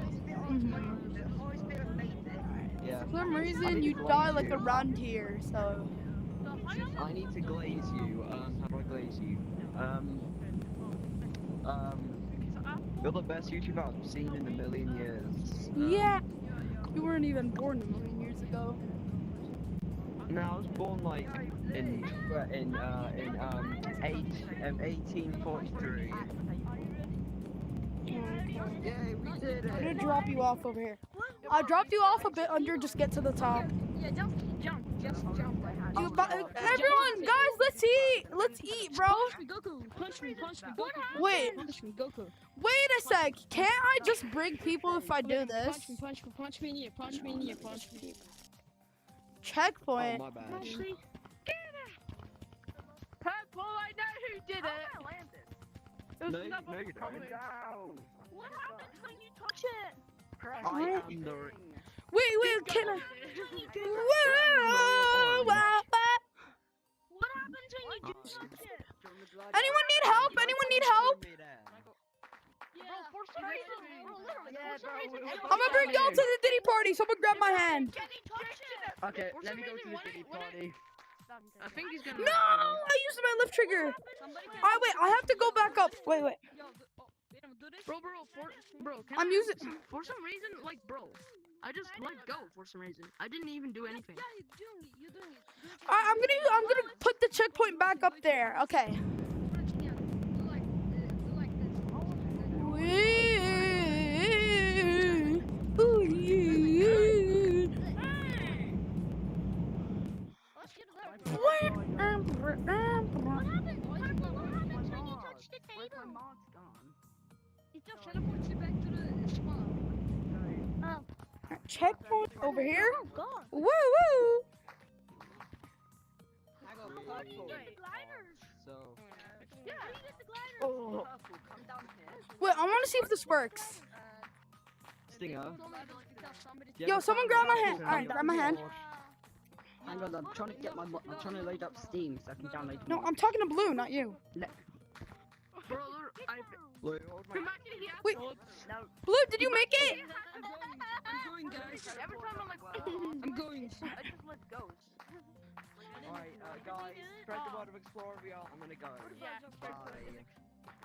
Yeah. For some reason, you die like around here, so. I need to glaze you. How do I glaze you? You're the best YouTuber I've seen in a million years. Yeah. You weren't even born a million years ago. No, I was born like in 1843. Yay, we did I'm gonna it! drop you off over here. I'll drop you off a bit under, just get to the top. Yeah, just jump. Everyone, guys, let's eat! Let's eat, bro! Punch me, Goku. Punch me, Goku. Wait, Punch me, Goku. wait a sec. Can't I just bring people if I do this? Punch me in here, punch me in here, punch me. Oh, Checkpoint. my bad. Purple, I know who did it. It was No, another no, you don't. Down. What happens when you touch it? I am the. Wait, can I? Whoa, What happens when you do touch it? Anyone need help? Anyone need help? Bro, for some reason, Yeah, bro, I'm gonna bring y'all to the Diddy party. Someone grab my hand. Jenny touched it. Okay, For let some me go to reason, the when Diddy it- when it- party. I think he's gonna. No, I used my lift trigger. Alright, wait, I have to go back up. Wait. Bro, can I'm I- using. For some reason, like, bro, I just let go for some reason. I didn't even do anything. You're doing it. Alright, I'm gonna put the checkpoint back up there. Okay. just teleports you back to the spot. Checkpoint over here. Oh god. Woo woo. I got purple. The gliders. So. Yeah. How do you get the gliders? Oh. Purple, come down here. Wait, I want to see if this works. Stinger. Yo, someone grab my hand. All right, grab my hand. Hang on, I'm trying to get I'm trying to load up Steam so I can download. No, I'm talking to Blue, not you. Brother, I. Wait, hold my. Come back in here. Wait. No. Blue, did you make it? I'm going, guys. Every time I'm like, I'm going. I just let go. Alright, guys, spread the word of Explorer VR. I'm gonna go. Bye.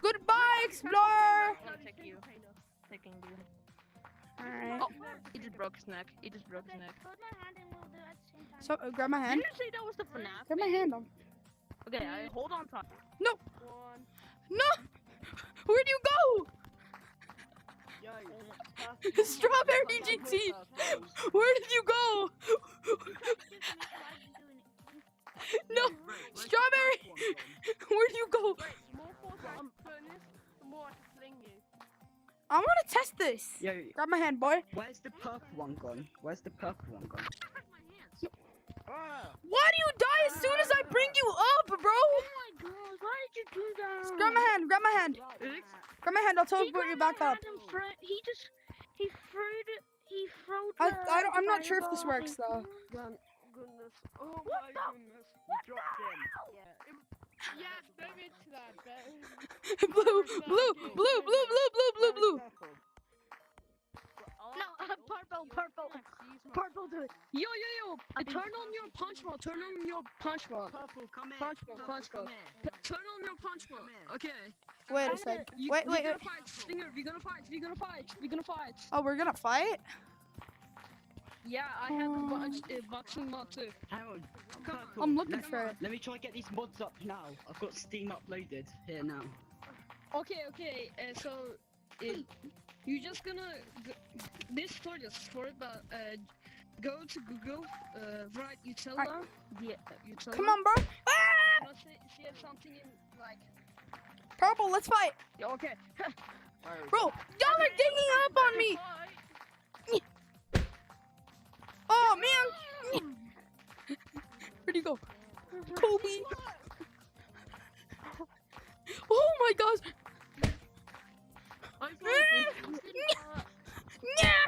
Goodbye, Explorer. I'll take you. Taking you. All right. Oh, he just broke his neck. He just broke his neck. Hold my hand and we'll do it at the same time. So grab my hand. Didn't you say that was the FNAF? Grab my hand. Okay, I hold on tight. No. No. Where'd you go? Strawberry GT. Where did you go? No, Strawberry. Where'd you go? I want to test this. Yo, Grab my hand, boy. where's the purple one gone? Where's the purple one gone? Why do you die as soon as I bring you up, bro? Oh my god, why did you do that? Grab my hand. Grab my hand. Grab my hand. I'll teleport you back up. He threw I'm not sure if this works though. Goodness. Oh my goodness. You dropped him. Yes, baby, to that, baby. Blue, blue, blue, blue, blue, blue, blue, blue. No, purple. Purple, do it. Yo. Turn on your punch mode. Turn on your punch mode. Purple, come here. Punch mode. Come here. Turn on your punch mode. Okay. Wait a sec. Wait. We're gonna fight. Stinger, we're gonna fight. Oh, we're gonna fight? Yeah, I have a boxing mod too. Hang on. Purple, I'm looking for it. let me try and get these mods up now. I've got Steam uploaded here now. Okay. So, you're just gonna this for this for it, but go to Google, write Utella. Yeah, Utella. Come on, bro. Ah! See if something in like. Purple, let's fight. Yeah, okay. Bro, y'all are ganging up on me. Oh, man. Where'd you go? Kobe. Oh, my gosh. Yeah.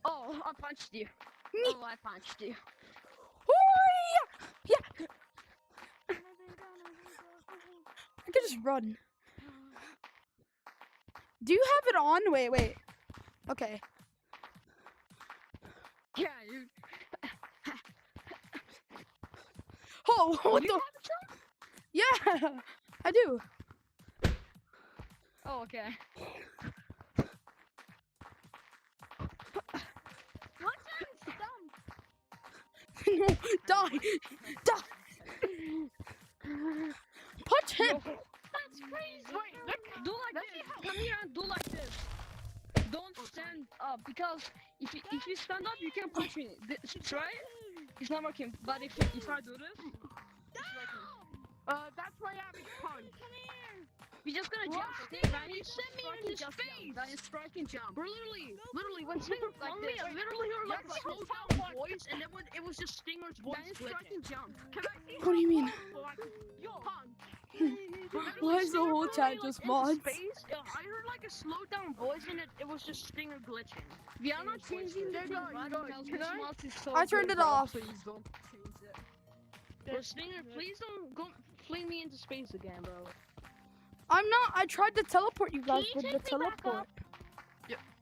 Oh, I punched you. Oh, I punched you. Yeah. I could just run. Do you have it on? Wait. Okay. Yeah, you. Oh, what You the? have it on? Yeah, I do. Oh, okay. What's that stump? No, die. Punch him. That's crazy. Wait, do like this. Come here and do like this. Don't stand up because if you stand up, you can punch me. Try it. It's not working. But if I do this, it's working. That's my average punch. We're just gonna jump. Then you send me into space. Then you strike and jump. We're literally when Stinger like this, literally you're like a slow down voice, and then when it was just Stinger's voice. Then you strike and jump. Can I see What do you mean? Yo, Why is the whole chat just mods? I heard like a slow down voice and it was just Stinger glitching. We are not changing the I turned it off. Please don't change it. Bro, Stinger, please don't go fling me into space again, bro. I'm not. I tried to teleport you guys with the teleport.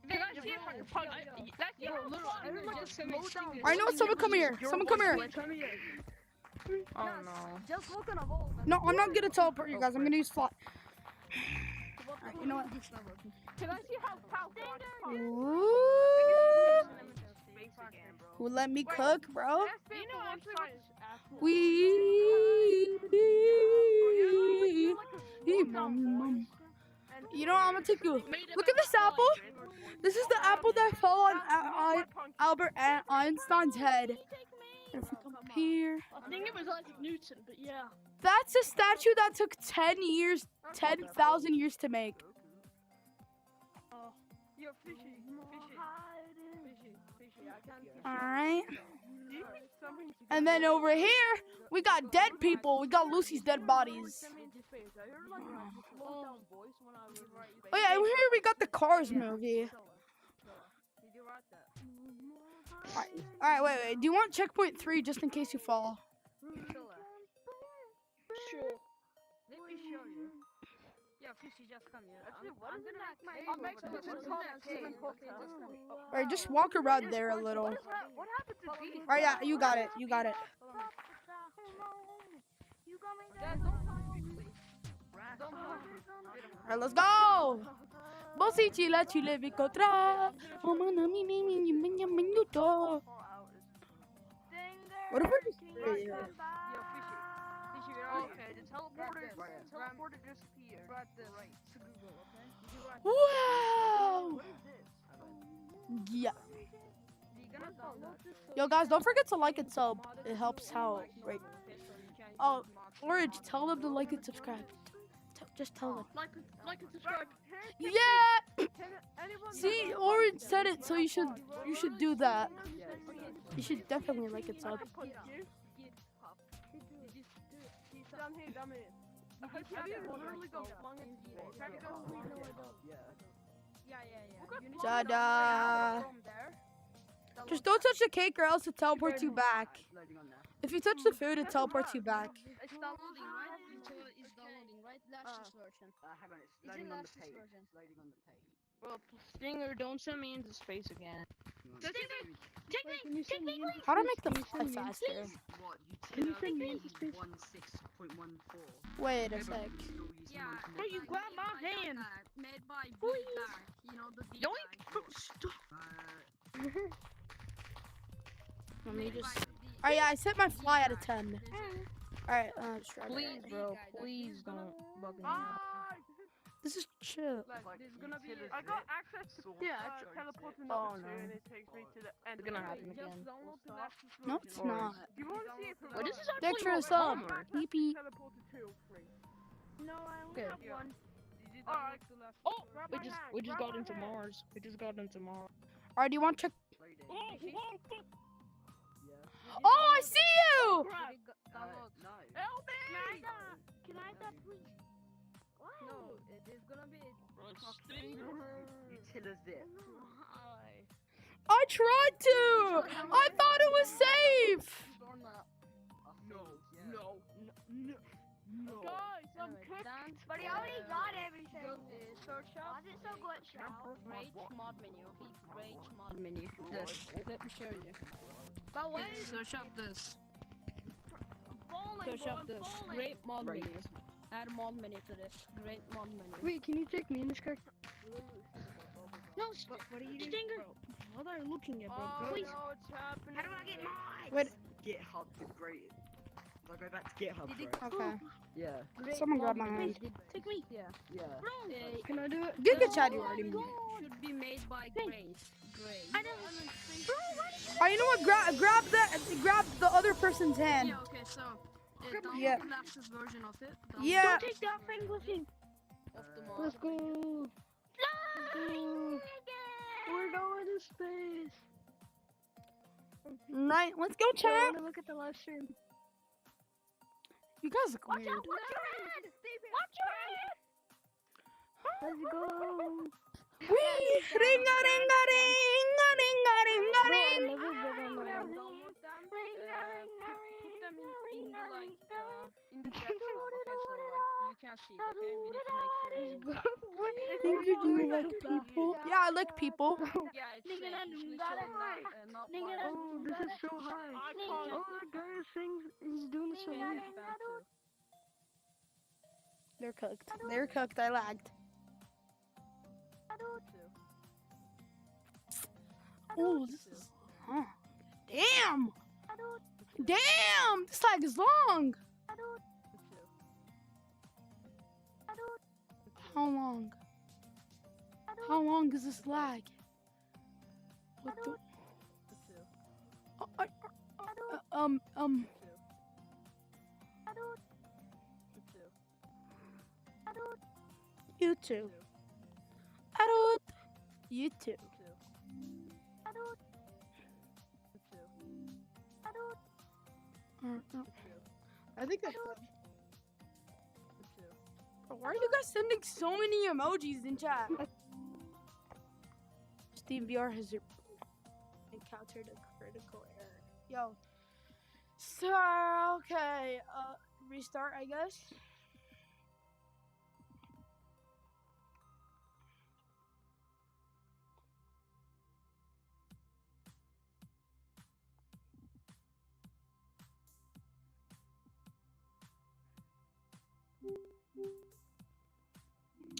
Can I see if I can punch? I heard like a slow down. I know. Someone come here. Someone come here. Oh no. Just look on a wall. No, I'm not gonna teleport you guys. I'm gonna use fly. Alright, you know what? can I see how far? Ooh. Space again, bro. Who let me cook, bro? You know, actually, You know, I'm gonna take you. Look at this apple. This is the apple that fell on Albert Einstein's head. If we come here, I think it was Isaac Newton, but yeah. That's a statue that took 10 years, 10,000 years to make. Yo, fishy. I can't see. Alright. Do you think something to And then over here, we got dead people. We got Lucy's dead bodies. Oh yeah, over here we got the Cars movie. Alright, wait. Do you want checkpoint 3 just in case you fall? Sure. Let me show you. Yeah, fishy, just come here. I'll make some Alright, just walk around there a little. What happened to these? Alright, yeah, you got it. You got it. You got me Guys, there. don't Alright, let's go! Bossy chila chile bicotra. What if we're just Yo, fishy, okay, the teleporter disappeared. Right there, right, to Google, okay? Wow! Yeah. Yo, guys, don't forget to like and sub. It helps out, right? Oh, Orange, tell them to like and subscribe. Just tell them. Like and subscribe. Yeah! See, Orange said it, so you should do that. You should definitely like and sub. Down here. Have you literally go flung in Try to go Yeah. Ta-da! Just don't touch the cake or else it teleports you back. If you touch the food, it teleports you back. It's downloading, right? It's downloading, right? Last version. Hang on, it's Is it loading on the last page. version? It's loading on the page. Bro, Stinger, don't send me into space again. How to make them fly faster? What? You tell me 16.14. Wait a sec. Yeah. Bro, you grab my hand. Made by V-Guy. You know the V-Guy. Let me just. Alright, yeah, I set my fly at a 10. Alright, just try Please, bro, please don't bug me. This is chill. There's gonna be. I got access to teleport to Oh, number 2 no. and it takes me to the end. It's gonna of the happen page. again. Just download the Nexus No, version. it's not. You want to see it from Wait, this is Dexter actually sub. more. Beep beep. Teleport to 2 or 3. No, I only Good. have one. Did you download the last Oh, Grab we my just hand, we just grab got my into hand. Mars. We just got into Mars. Alright, do you want to check? Loading. Oh, I see you! No. Help me! Can I have that, please? No, it is gonna be. You tell us it. I tried to! I thought it was safe! Guys, I'm cooked. But he already got everything. Search Why is it so glitched out? Great mod menu. Great mod menu. This. Let me show you. But why Search up this. falling, Search up this. Great mod Great. menu. Add mod menu to this. Great mod menu. Wait, can you take me in this car? No, what are you doing? Stinger. What are you looking at, bro? Oh, Please. no, it's happening. How do I get mine? Wait, GitHub is great. Do I go back to GitHub, bro? okay. Yeah. Someone grab my hand. Take me. Yeah. Can I do it? Get the chat, you already moved. Should be made by Grace. Grace. I don't. Oh, you know what? Grab the other person's hand. Yeah, okay, so download Yeah. the latest version of it. Yeah. Don't take that thing with you. Of the mod. Let's go. We're going to space. Right, let's go, I chat. want to look at the live stream. You guys look Watch weird. out! Watch your head! Watch your head! Let's go. Wee! Ringa, ringa, ringa, ringa, ringa, ringa. Put them in the like in the chat. Okay, so you can't see. Okay, we need to make sure. Think you do like people? Yeah, I like people. Yeah, it's Nigga, that usually dude got so it not, high. not Nigga, blind. that- Oh, this is so high. I can't. Oh, that guy thinks he's doing so weird. They're cooked. They're cooked. I lagged. Oh, this is. Huh. Damn! Damn! This lag is long! How long? How long is this lag? What the? too. Adult. You too. I think I should. Why are you guys sending so many emojis in chat? Steam VR has encountered a critical error. Yo. So, okay. Restart, I guess.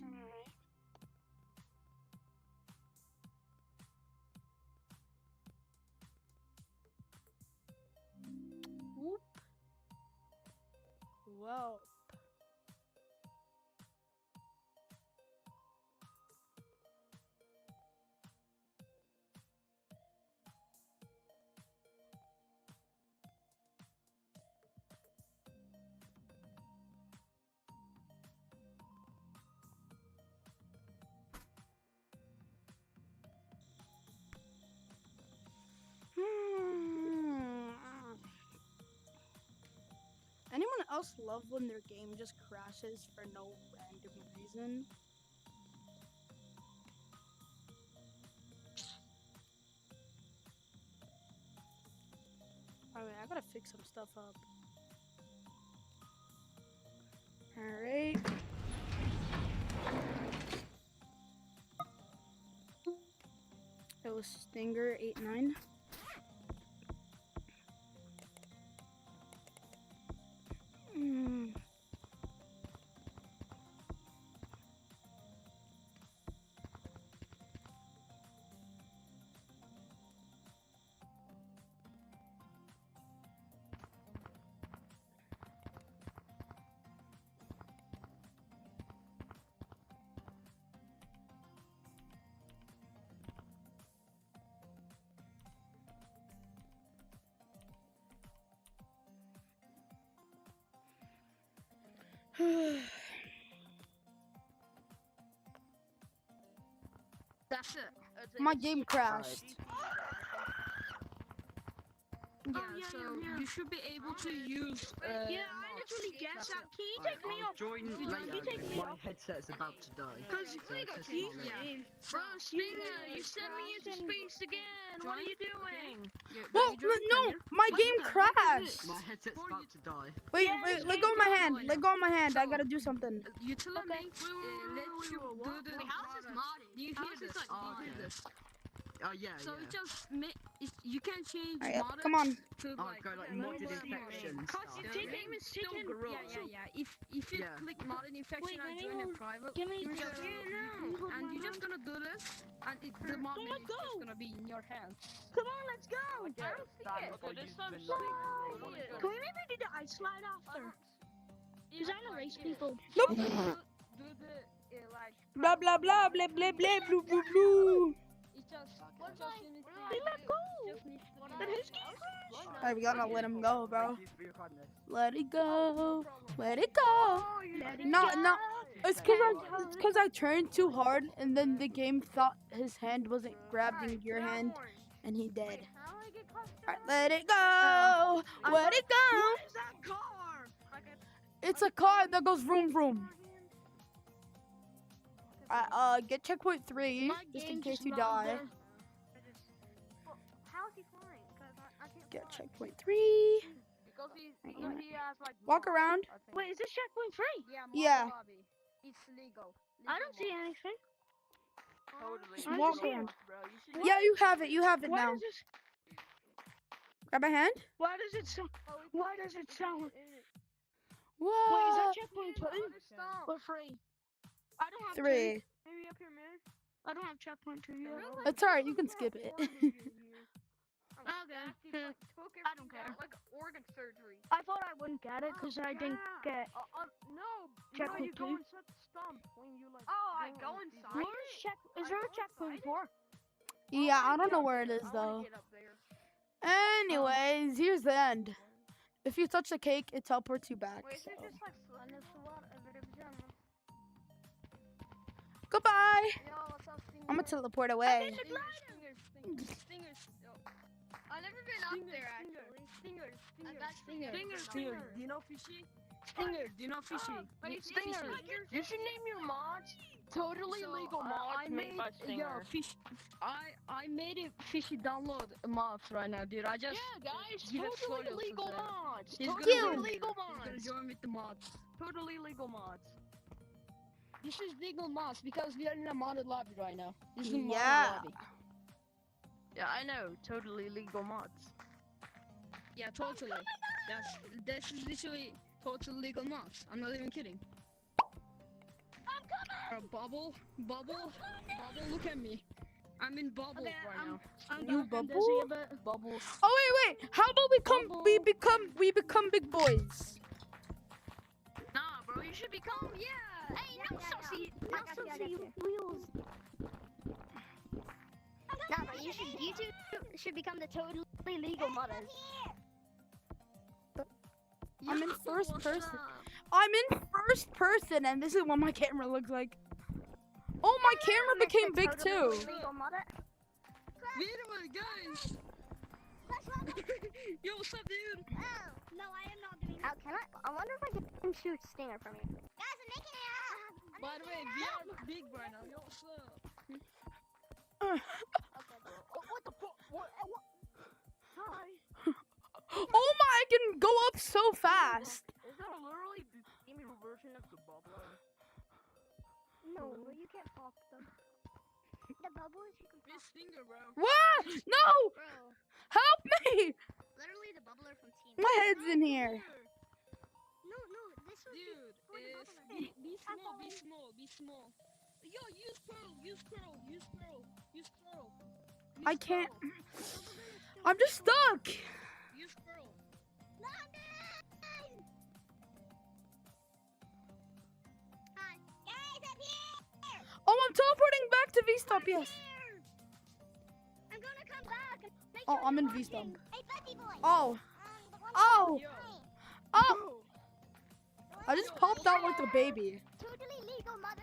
Alright. Whoop. Whoa. Anyone else love when their game just crashes for no random reason? Alright, I gotta fix some stuff up. Alright. It was Stinger 89. That's it. My game crashed. Yeah, so you should be able to use. Yeah, I literally guessed that. Can you take me off? Join later. My headset's about to die. Because Bro, Stinger, you sent me into space again. What are you doing? Well, no, my game crashed. My headset's about to die. Wait, let go of my hand. Let go of my hand. I gotta do something. You tell me, let you do the. Wait, how's this modded? You How hear is this, this? like, You modded? hear this? Oh yeah, So yeah. it just you can change Alright, modded come on. to Oh, like go like modded infection Cause stuff. the game is still growing. Yeah. If you Yeah. click modded infection and join a private, Give me you the- just and you're just gonna do this, and the mod name is just gonna be in your hands. Come on, let's go. I get it. Okay, this sounds Can we maybe do the ice slide after? Because I know race people. Nope. Do the like. Blah blah blah blah blah blah blue blue blue. It's just you need Hey, let go. Then who's Alright, we gotta let him go, bro. Let it go. Let it go. No. It's cause I turned too hard, and then the game thought his hand wasn't grabbing your hand, and he did. Alright, let it go. Let it go. What is that car? It's a car that goes vroom vroom. Get checkpoint 3 just in case you die. How's he flying? Because I can't Get fly. checkpoint 3. Because he has like. Walk around. I think. Wait, is this checkpoint free? Yeah. It's legal. I don't see anything. Totally. Just I walk just see around. Bro, you should. Yeah, you have it. You have it Why now. does this? Grab my hand. Why does it sound? Why does it sound? Whoa. Wait, is that checkpoint 2 or free? I don't have 3. Maybe up here, man. I don't have checkpoint 2 yet. It's alright. You can skip it. Okay. I don't care. Like organ surgery. I thought I wouldn't get it because I didn't get. No. Checkpoint You go 2? inside the stump when you like. Oh, I go inside. Where's check? Is there a checkpoint 4? Yeah, I don't know where it is though. Get up there. Anyways, here's the end. If you touch the cake, it teleports you back. Wait, is So. it just like Goodbye. Yo, what's up, Stinger? I'm gonna teleport away. Stingers. I've never been up there actually. Stinger. I've actually Stinger. Do you know Fishy? Stinger, do you know Fishy? Stinger. You should name your mods totally legal mods I made made by Stinger. fish. I made it Fishy download mods right now, dude. I just Yeah, guys, give it totally photos legal to them. mods. He's Totally gonna legal He's gonna mods. join with the mods. Totally legal mods. This is legal mods because we are in a modded lobby right now. This is a modded Yeah. lobby. Yeah, I know. Totally legal mods. Yeah, totally. This is literally totally legal mods. I'm not even kidding. Bubble, look at me. I'm in bubble right now. You bubble? Bubbles. Oh wait. How about we become big boys? Nah, bro, you should become Hey, no sussy wheels. No, but you two should become the totally legal modders. I'm in first person. I'm in first person, and this is what my camera looks like. Oh, my camera became big too. Legal modder. Wait a minute, guys. Yo, what's up, dude? Oh, no, I am not doing that. Can I wonder if I can shoot Stinger from here. Guys, I'm making it up. By the way, we are big right now. Yo, what's up? What the fuck? What? Hi. Oh my! I can go up so fast. Is that literally the female version of the bubbler? No, you can't pop them. The bubbles you can Miss Stinger, bro. What? No! Bro, Help me! literally the bubbler from Team. My head's in here. No, this was Dude, for the is bubbler. be small. Yo, use pearl. I can't. I'm just stuck. Use pearl. Hi, guys, I'm here. Oh, I'm teleporting back to V-Stop. Yes. Here. I'm gonna come back. And make Oh, sure I'm you're in watching. V-Stop. Hey, Betty boy. Oh. The one Oh. Yo. Oh. I just popped out like a baby. totally legal, mother.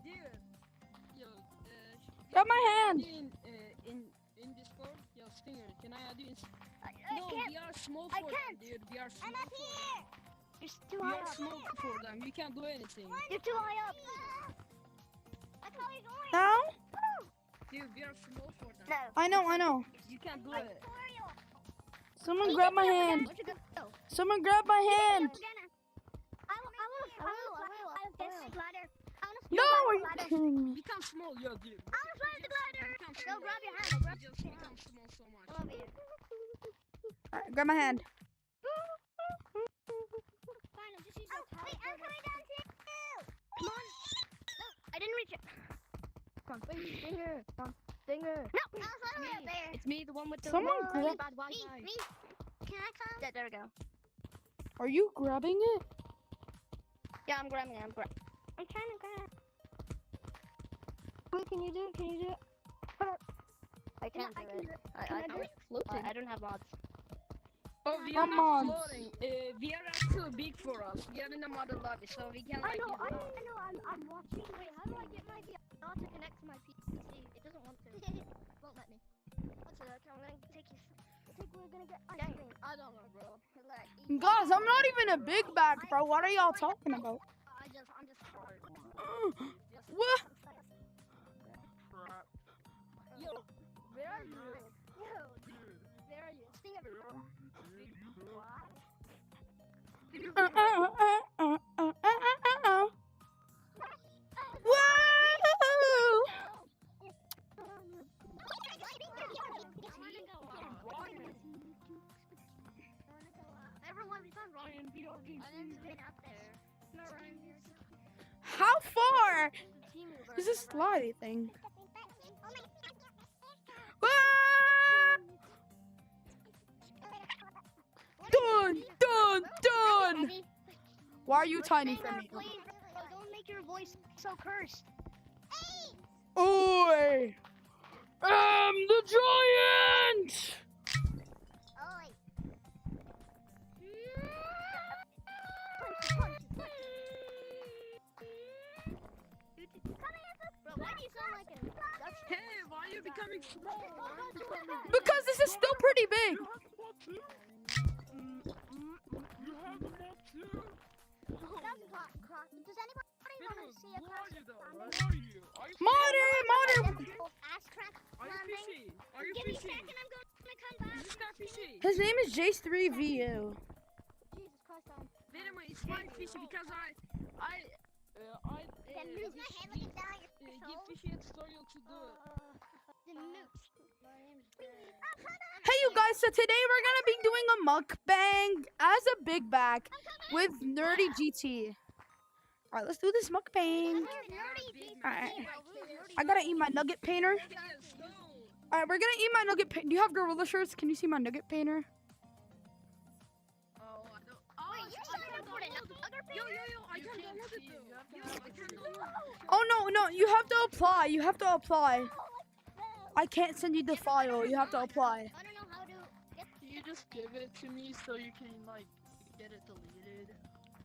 Dude. Yo, Grab my hand. In Discord. Yo, Stinger, can I add you in? I No, can't. we are small I for can't. them, dude. We are small I'm up for them. here. You're too We high are up. small for them. You can't do anything. You're too high up. That's how you're going. Now? Dude, we are small for them. No. I know. You can't do it. Someone grab my hand. Where'd you go? Someone grab my hand. I will get the glider. I wanna No, fly are the you glider. kidding me? Become small, yo, dude. I wanna fly the glider. Become Go small. grab your hand. Go grab You your just hand. become small so much. Come over here. Alright, grab my hand. Fine, I'll just use your power. Wait, I'm coming down too. Come on. No, I didn't reach it. Come on, Stinger. Stinger. No, I was literally up there. It's me, the one with the Someone really grab- bad Wi-Fi. Me. Can I come? Yeah, there we go. Are you grabbing it? Yeah, I'm grabbing it. I'm trying to grab. Wait, can you do it? I can't I do can it. do it. I Can I do it? I don't have mods. Oh, we Come are not on. floating. We are actually big for us. We are in a model lobby, so we can I like know, use it. I'm watching. Wait, how do I get my VR to connect to my PC? It doesn't want to. Won't let me. What's it? Okay, I'm gonna take you. I think we're gonna get ice cream. I don't know, bro. Like, Guys, I'm not even a big bag, bro. What are y'all talking about? I'm just short. What? Yo, where are you? Yo, where are you? Sting everywhere. Whoa! Everyone, it's not Ryan. I've never been up there. No, Ryan. How far is this slidey thing? Ah! Done! Why are you tiny for me? Please, bro, don't make your voice so cursed. Oi! I'm the giant! becoming small? Why are you becoming... Because this is still pretty big. You have the mod too? You have the mod too? That's a clock. Does anybody want to see a Who are you custom though? climbing? Who are you? Are you Modern. Ass crack Are you climbing? fishy? Are you Give me a fishy? second, I'm going to come back. This is not fishy. His name is Jace3VU. Jesus Christ, Anyway, it's fine fishy because Then lose my hand looking down your give soul. fishy a tutorial to do it. The mooch. My name's Hey you guys, so today we're gonna be doing a mukbang as a big back with Nerdy GT. Alright, let's do this mukbang. Alright. I gotta eat my nugget painter. Yes, no. Alright, we're gonna eat my nugget painter. Do you have gorilla shirts? Can you see my nugget painter? Oh, I don't. Wait, you signed up for the other Yo, I can't download it though. Yo, I can't download it. Oh no, you have to apply. You have to apply. I can't send you the file. You have to apply. I don't know how to get Can you just give it to me so you can like get it deleted?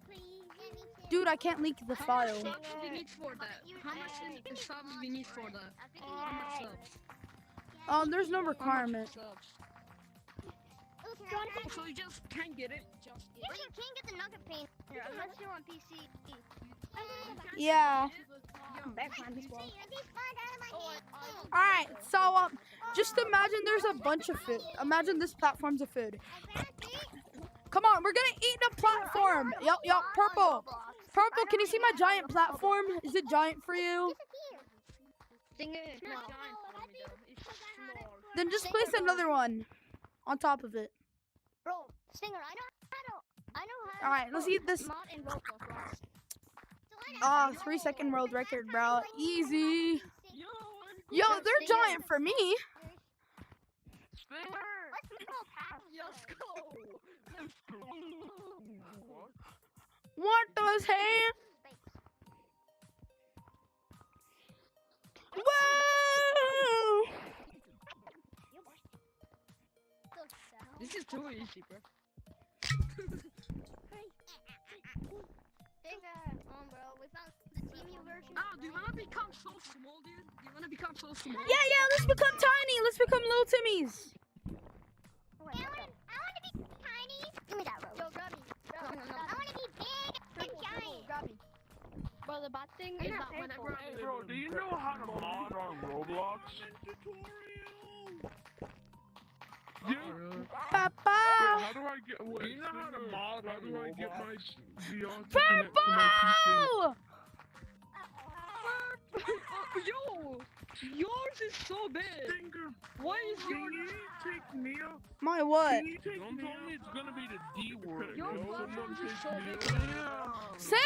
please anything. Dude, I can't leak the How file. much subs do we need for that? How much subs do we need for that? How much subs? There's no How much requirement. subs? Okay. So you just can't get it? Just You can't get the nugget painter unless you're on PC. Yeah. Alright, so just imagine there's a bunch of food. Imagine this platform's of food. Come on, we're gonna eat the platform. Yup, purple. Purple, can you see my giant platform? Is it giant for you? Thing is, it's not giant for me though. It's small. Then just place another one on top of it. Bro, Stinger, I know how to. Alright, let's eat this. Mod in Roblox, bro. 3-second world record, bro. Easy. Yo, Yo, they're giant for me. Let's go past. Let's go. what? What the hell? Whoa! This is too easy, bro. Bro, we found the TV version. Oh, do you wanna become so small, dude? Do you wanna become so small? Yeah, let's become tiny. Let's become little Timmies. I want to be tiny. Give me that rope. Yo, grab me. I want to be big and giant. Grab me. But the bad thing is that whenever I Hey, bro, do you know how to mod on Roblox? Yeah. Papa. How do I get? Wait, do you know how to mod? How do I get my VR to connect to my Purple! Yo, yours is so big. PC? Finger, Why is can yours? you take me up? My what? Can you take me up? It's gonna be the D word. Your yo. platform Someone is take so me big. up. Same!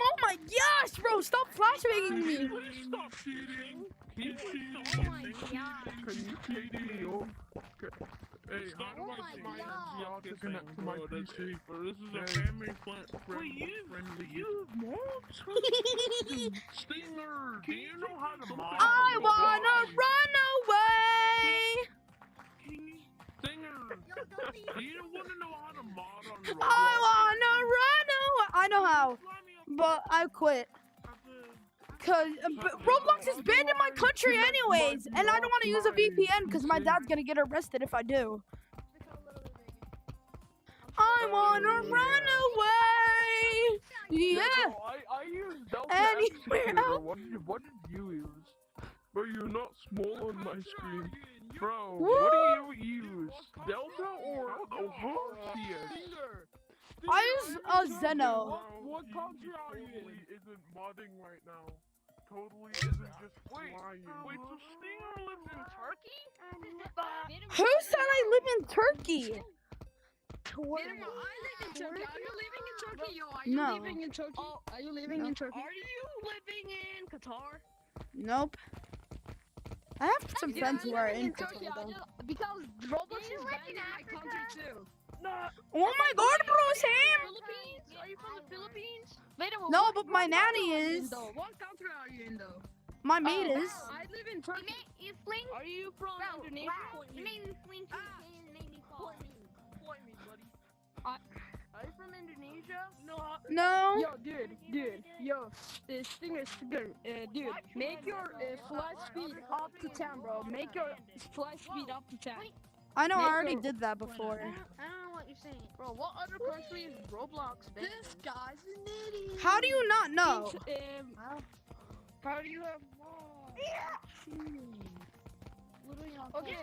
Oh my gosh, bro! Stop flashbanging me! Please stop cheating. Keep cheating. Oh my god. Can you take me up? Hey, how do I get my VR to connect to my PC? This is a family friendly. You mobs? Stinger, do you know how to mod? I wanna run away! Stinger, do you wanna know how to mod on Roblox? I wanna run away! I know how, but I quit. Cause Roblox is banned in my country anyways, and I don't want to use a VPN because my dad's gonna get arrested if I do. I wanna run away! Yeah! I use Delta Anywhere Executor. else? What did you use? Bro, you're not small on my screen. Bro, Woo! what do you use? Delta or Ohio? I use Zeno. What country are you in? Isn't modding right now. Totally isn't just flying. Wait, so Stinger lives in Turkey? Who said I live in Turkey? I live in Turkey. Are you living in Turkey? Yo, are you No. living in Turkey? Are you living in Turkey? Are you living in Qatar? Nope. I have some friends who are in Turkey. Qatar though. Because Roblox is banned in my country too. Oh my god, bro, Sam! Philippines? Are you from the Philippines? No, but my nanny is. What country are you in though? My maid is. I live in Turkey. You fling? Are you from Indonesia? Wow. You made me fling too. You made me fall. Point me, buddy. Are you from Indonesia? No. No. bro. Yo, dude, yo, Stinger, dude, make your flight speed up to 10, bro. Make your flight speed up to 10. I know, I Make already your- did that before. I don't know what you're saying. Bro, what other country is Roblox banned? This guy's an idiot. How do you not know? How do you have Literally on Okay,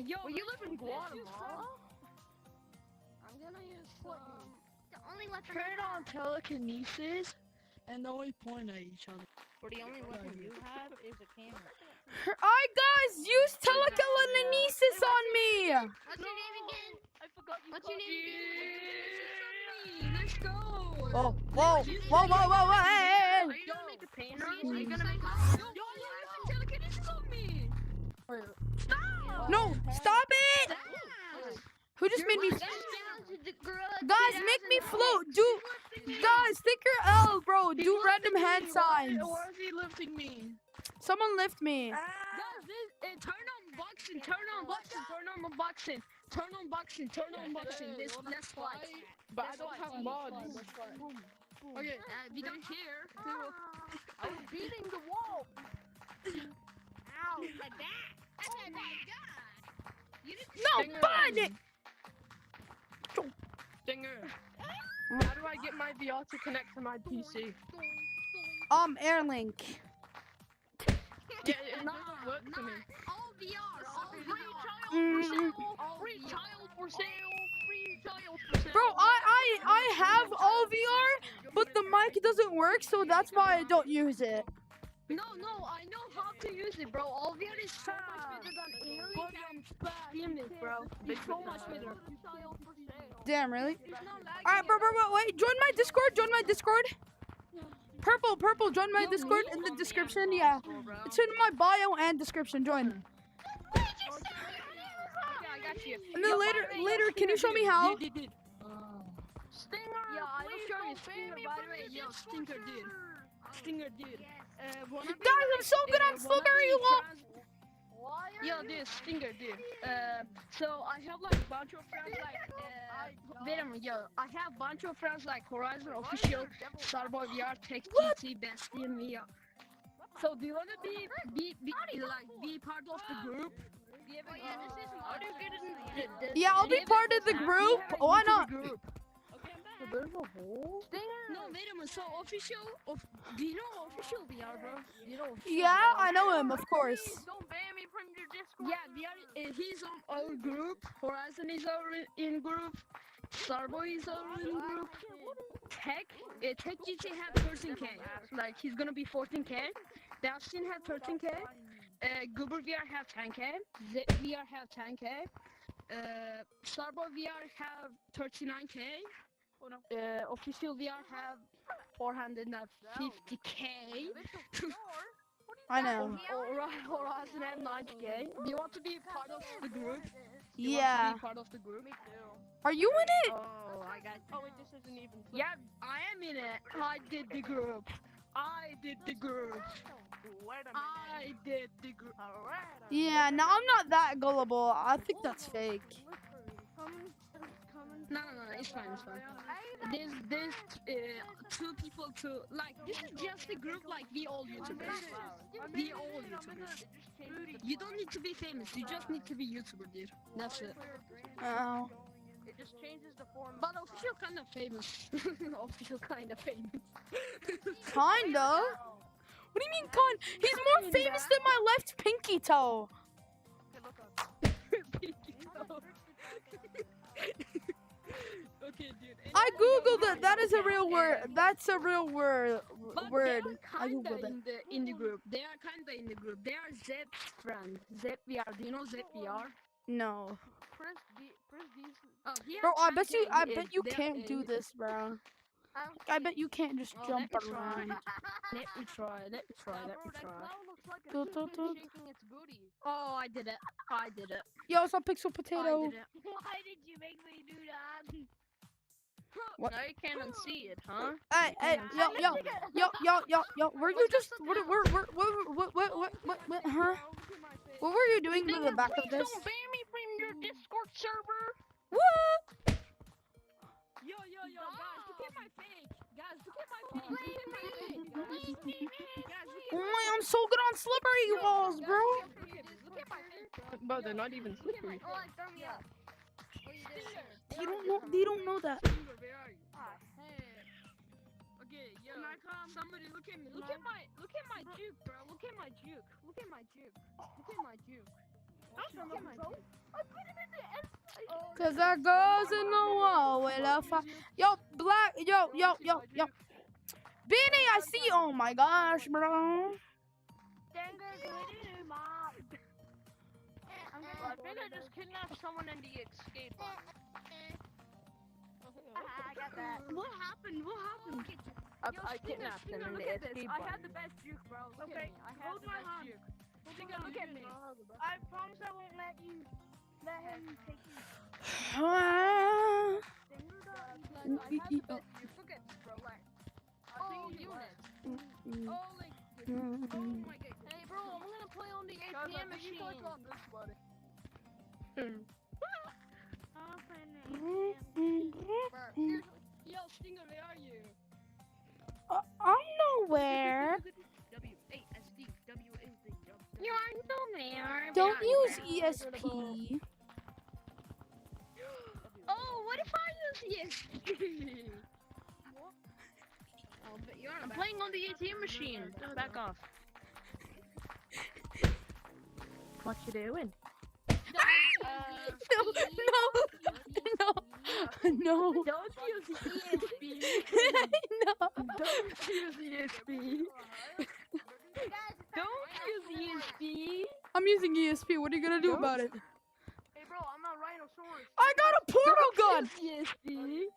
yo, Well, you live in let's use Guatemala? I'm gonna use the only weapon. turn on telekinesis and then we point at each other. Or the only weapon you have is a camera. Alright, guys, use telekinesis on me. What's your name again? I forgot you. What's your name again? Let's go. Oh, whoa, whoa, whoa, whoa, whoa, hey. Are you gonna make a painter? Are you Mm. gonna make Yo, you have telekinesis on me. No, stop it. Who just made me? Guys, make me float. Do, guys, think your L, bro. Do random hand signs. Why is he lifting me? Someone lift me. Guys, turn on boxing, turn on boxing, turn on boxing, turn on boxing, turn on boxing. Let's fight. But I don't have mods. Okay, we don't care. I was beating the wall. Ow, like that. Oh my god. You didn't No, bud. Stinger. How do I get my VR to connect to my PC? Airlink. Yeah, it's not gonna work for me. all VR, all Mm. Free child for sale. Free child for sale. Bro, I have all VR, but the mic doesn't work, so that's why I don't use it. No, I know how to use it, bro. All VR is so much better than alien Steam, bro. It's so much better. Child for sale. Damn, really? It's not lagging. Alright, bro, wait. Join my Discord. Join my Discord. Purple. Join my Yo, Discord me? in the description. Yeah, it's in my bio and description. Join. Okay, I got you. And then later, can you show me how? Did. Stinger, Yeah, I will please show you don't ban Stinger, me by from the way. your Yo, Discord Stinger, dude. server. Stinger, dude. Guys, I'm so good on Flubberry Law. Why are Yo, you? dude, Stinger, dude. So I have like a bunch of friends like, wait a minute, yo. I have bunch of friends like Horizon Official, Starboy VR, Tech TT, Bestie, and VR. So do you wanna be part of the group? Oh yeah, this is How do you get in? Yeah, I'll be part of the group. Why not? Group. There's a hole. No, wait a minute. So official, do you know official VR, bro? Do you know? Official Yeah, VR? I know him, of course. Please don't ban me from your Discord. Yeah, VR. He's on our group. Horizon is our in group. Starboy is our in group. Tech GT had 13k. Like he's gonna be 14k. Dustin had 13k. Goober VR have 10k. Zip VR have 10k. Starboy VR have 39k. Official VR have 450k. I know. Horizon have 90k. Do you want to be part of the group? Yeah. Be part of the group? Are you in it? Oh, I got. Oh wait, this isn't even. Yeah, I am in it. I did the group. I did the group. Wait a minute. I did the group. Alright. Yeah. No, I'm not that gullible. I think that's fake. No, it's fine, it's fine. There's two people to like. This is just a group like we all YouTubers. We all YouTubers. You don't need to be famous. You just need to be YouTuber, dude. That's it. Oh. It just changes the form. But official kind of famous. Official kind of famous. Kinda. What do you mean, kind? He's more famous than my left pinky toe. Okay, look up. Okay, dude. I googled it. That is a real word. That's a real word. But Word. they I are googled kinda it. in the group. They are kinda in the group. They are Zep's friend. Zep VR. Do you know Zep VR? No. Press these. Oh, he Bro, has I bet 10K, you they- can't do this, bro. I bet you can't just Oh, jump let me try. around. Let me try. Bro, that cloud looks like a Tut, tut, chicken tut. shaking its booty. Oh, I did it. I did it. Yo, it's a pixel I potato. did it. Why did you make me do that? What? Now you can't unsee it, huh? Hey, yo, were you just, what, huh? What were you doing to the back of this? Don't ban me from your Discord server. What? Yo, guys, look at my face. Guys, look at Oh, I'm so good on slippery walls, bro. But they're not even slippery. Oh, like, throw me up. They don't know that. Okay, yo, somebody look at me. Look at my juke, bro. Look at my juke. Look at my juke. Look at my juke. Look at my juke. Cause that goes in the wall with a fire. Yo, black, yo. Beanie, I see. Oh my gosh, bro. I think I just kidnapped someone in the escape pod. I got that. What happened? What happened? I kidnapped him in the escape I had pod. the best juke, bro. Look Okay, at me. I had hold the my best hand. juke. Look at me. I promise I won't let him take you. I had the best juke. Look at this, bro. Like, all units. All like, oh my god. Hey, bro, I'm gonna play on the ATM machine. Yo, Stinger, where are you? I'm nowhere. W-A-S-D, W-A-S-D, You are nowhere. Don't use ESP. Oh, what if I use ESP? Oh, but you're I'm playing on the ATM machine. Back off. What you doing? No. Don't use ESP. No. Don't use ESP. Don't use ESP. I'm using ESP. What are you gonna do about it? Hey, bro, I'm a rhinoceros. I got a portal gun. ESP.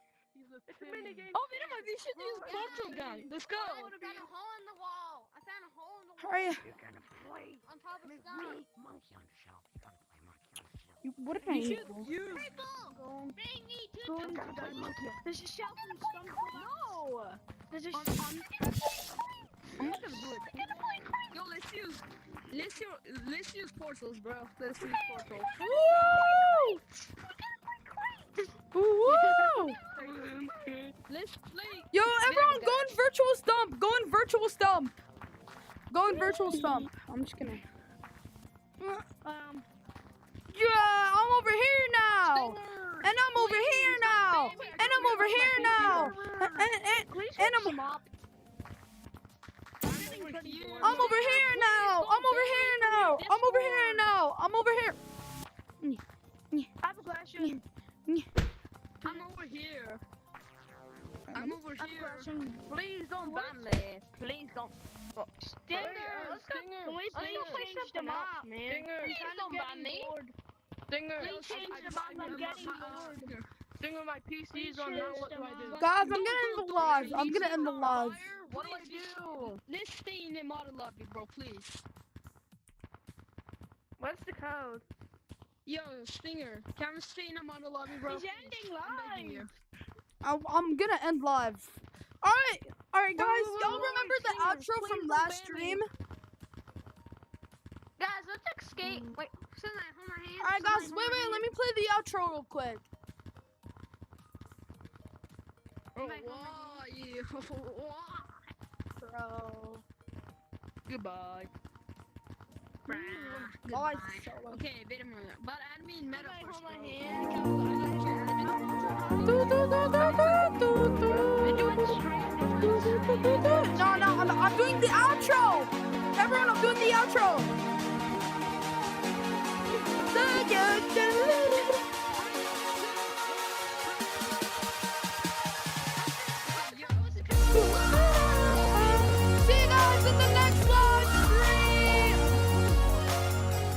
It's a minigame. Oh, wait a minute, we should use portal gun. Let's go. I found a hole in the wall. I found a hole in the wall. Hurry. You're gonna play. On top of the stuff. Monkey on the shelf. You gotta play monkey on the shelf. What did I You need? should use. Bring me to You the gotta play monkey on There's a shelf and stump. No! There's a I'm not gonna do it. Yo, let's use portals, bro. Let's use portals. Woo! Woo! Let's play. Yo, everyone, go in virtual stump. Go in virtual stump. Go in virtual stump. I'm just gonna. Yeah, I'm over here now. And I'm over here now. And I'm over here now. And I'm over here now. I'm over here now. I'm over here now. I'm over here. I have a question. I'm over here. I'm over here. Please don't ban me. Please don't. Stinger, can we please change the map, man? Please don't ban me. Stinger, Please change the map. I'm getting bored. Stinger, my PC's on now. What do I do? Guys, I'm gonna end the live. I'm gonna end the live. What do I do? Let's stay in the model lobby, bro, please. What's the code? Yo, Stinger, can we stay in the model lobby, bro? He's please? ending I'm begging live. you. I'm gonna end live. Alright, guys. Y'all remember the outro from last stream? Guys, let's escape. Wait, hold my hand. Alright, guys. Wait. Let me play the outro real quick. Oh, wow, yeah. Bro. Goodbye. Oh, I Goodbye. so love Okay, wait a minute. But I mean meta Hold first, my bro. hand. No, I'm doing the outro. Everyone, I'm doing the outro.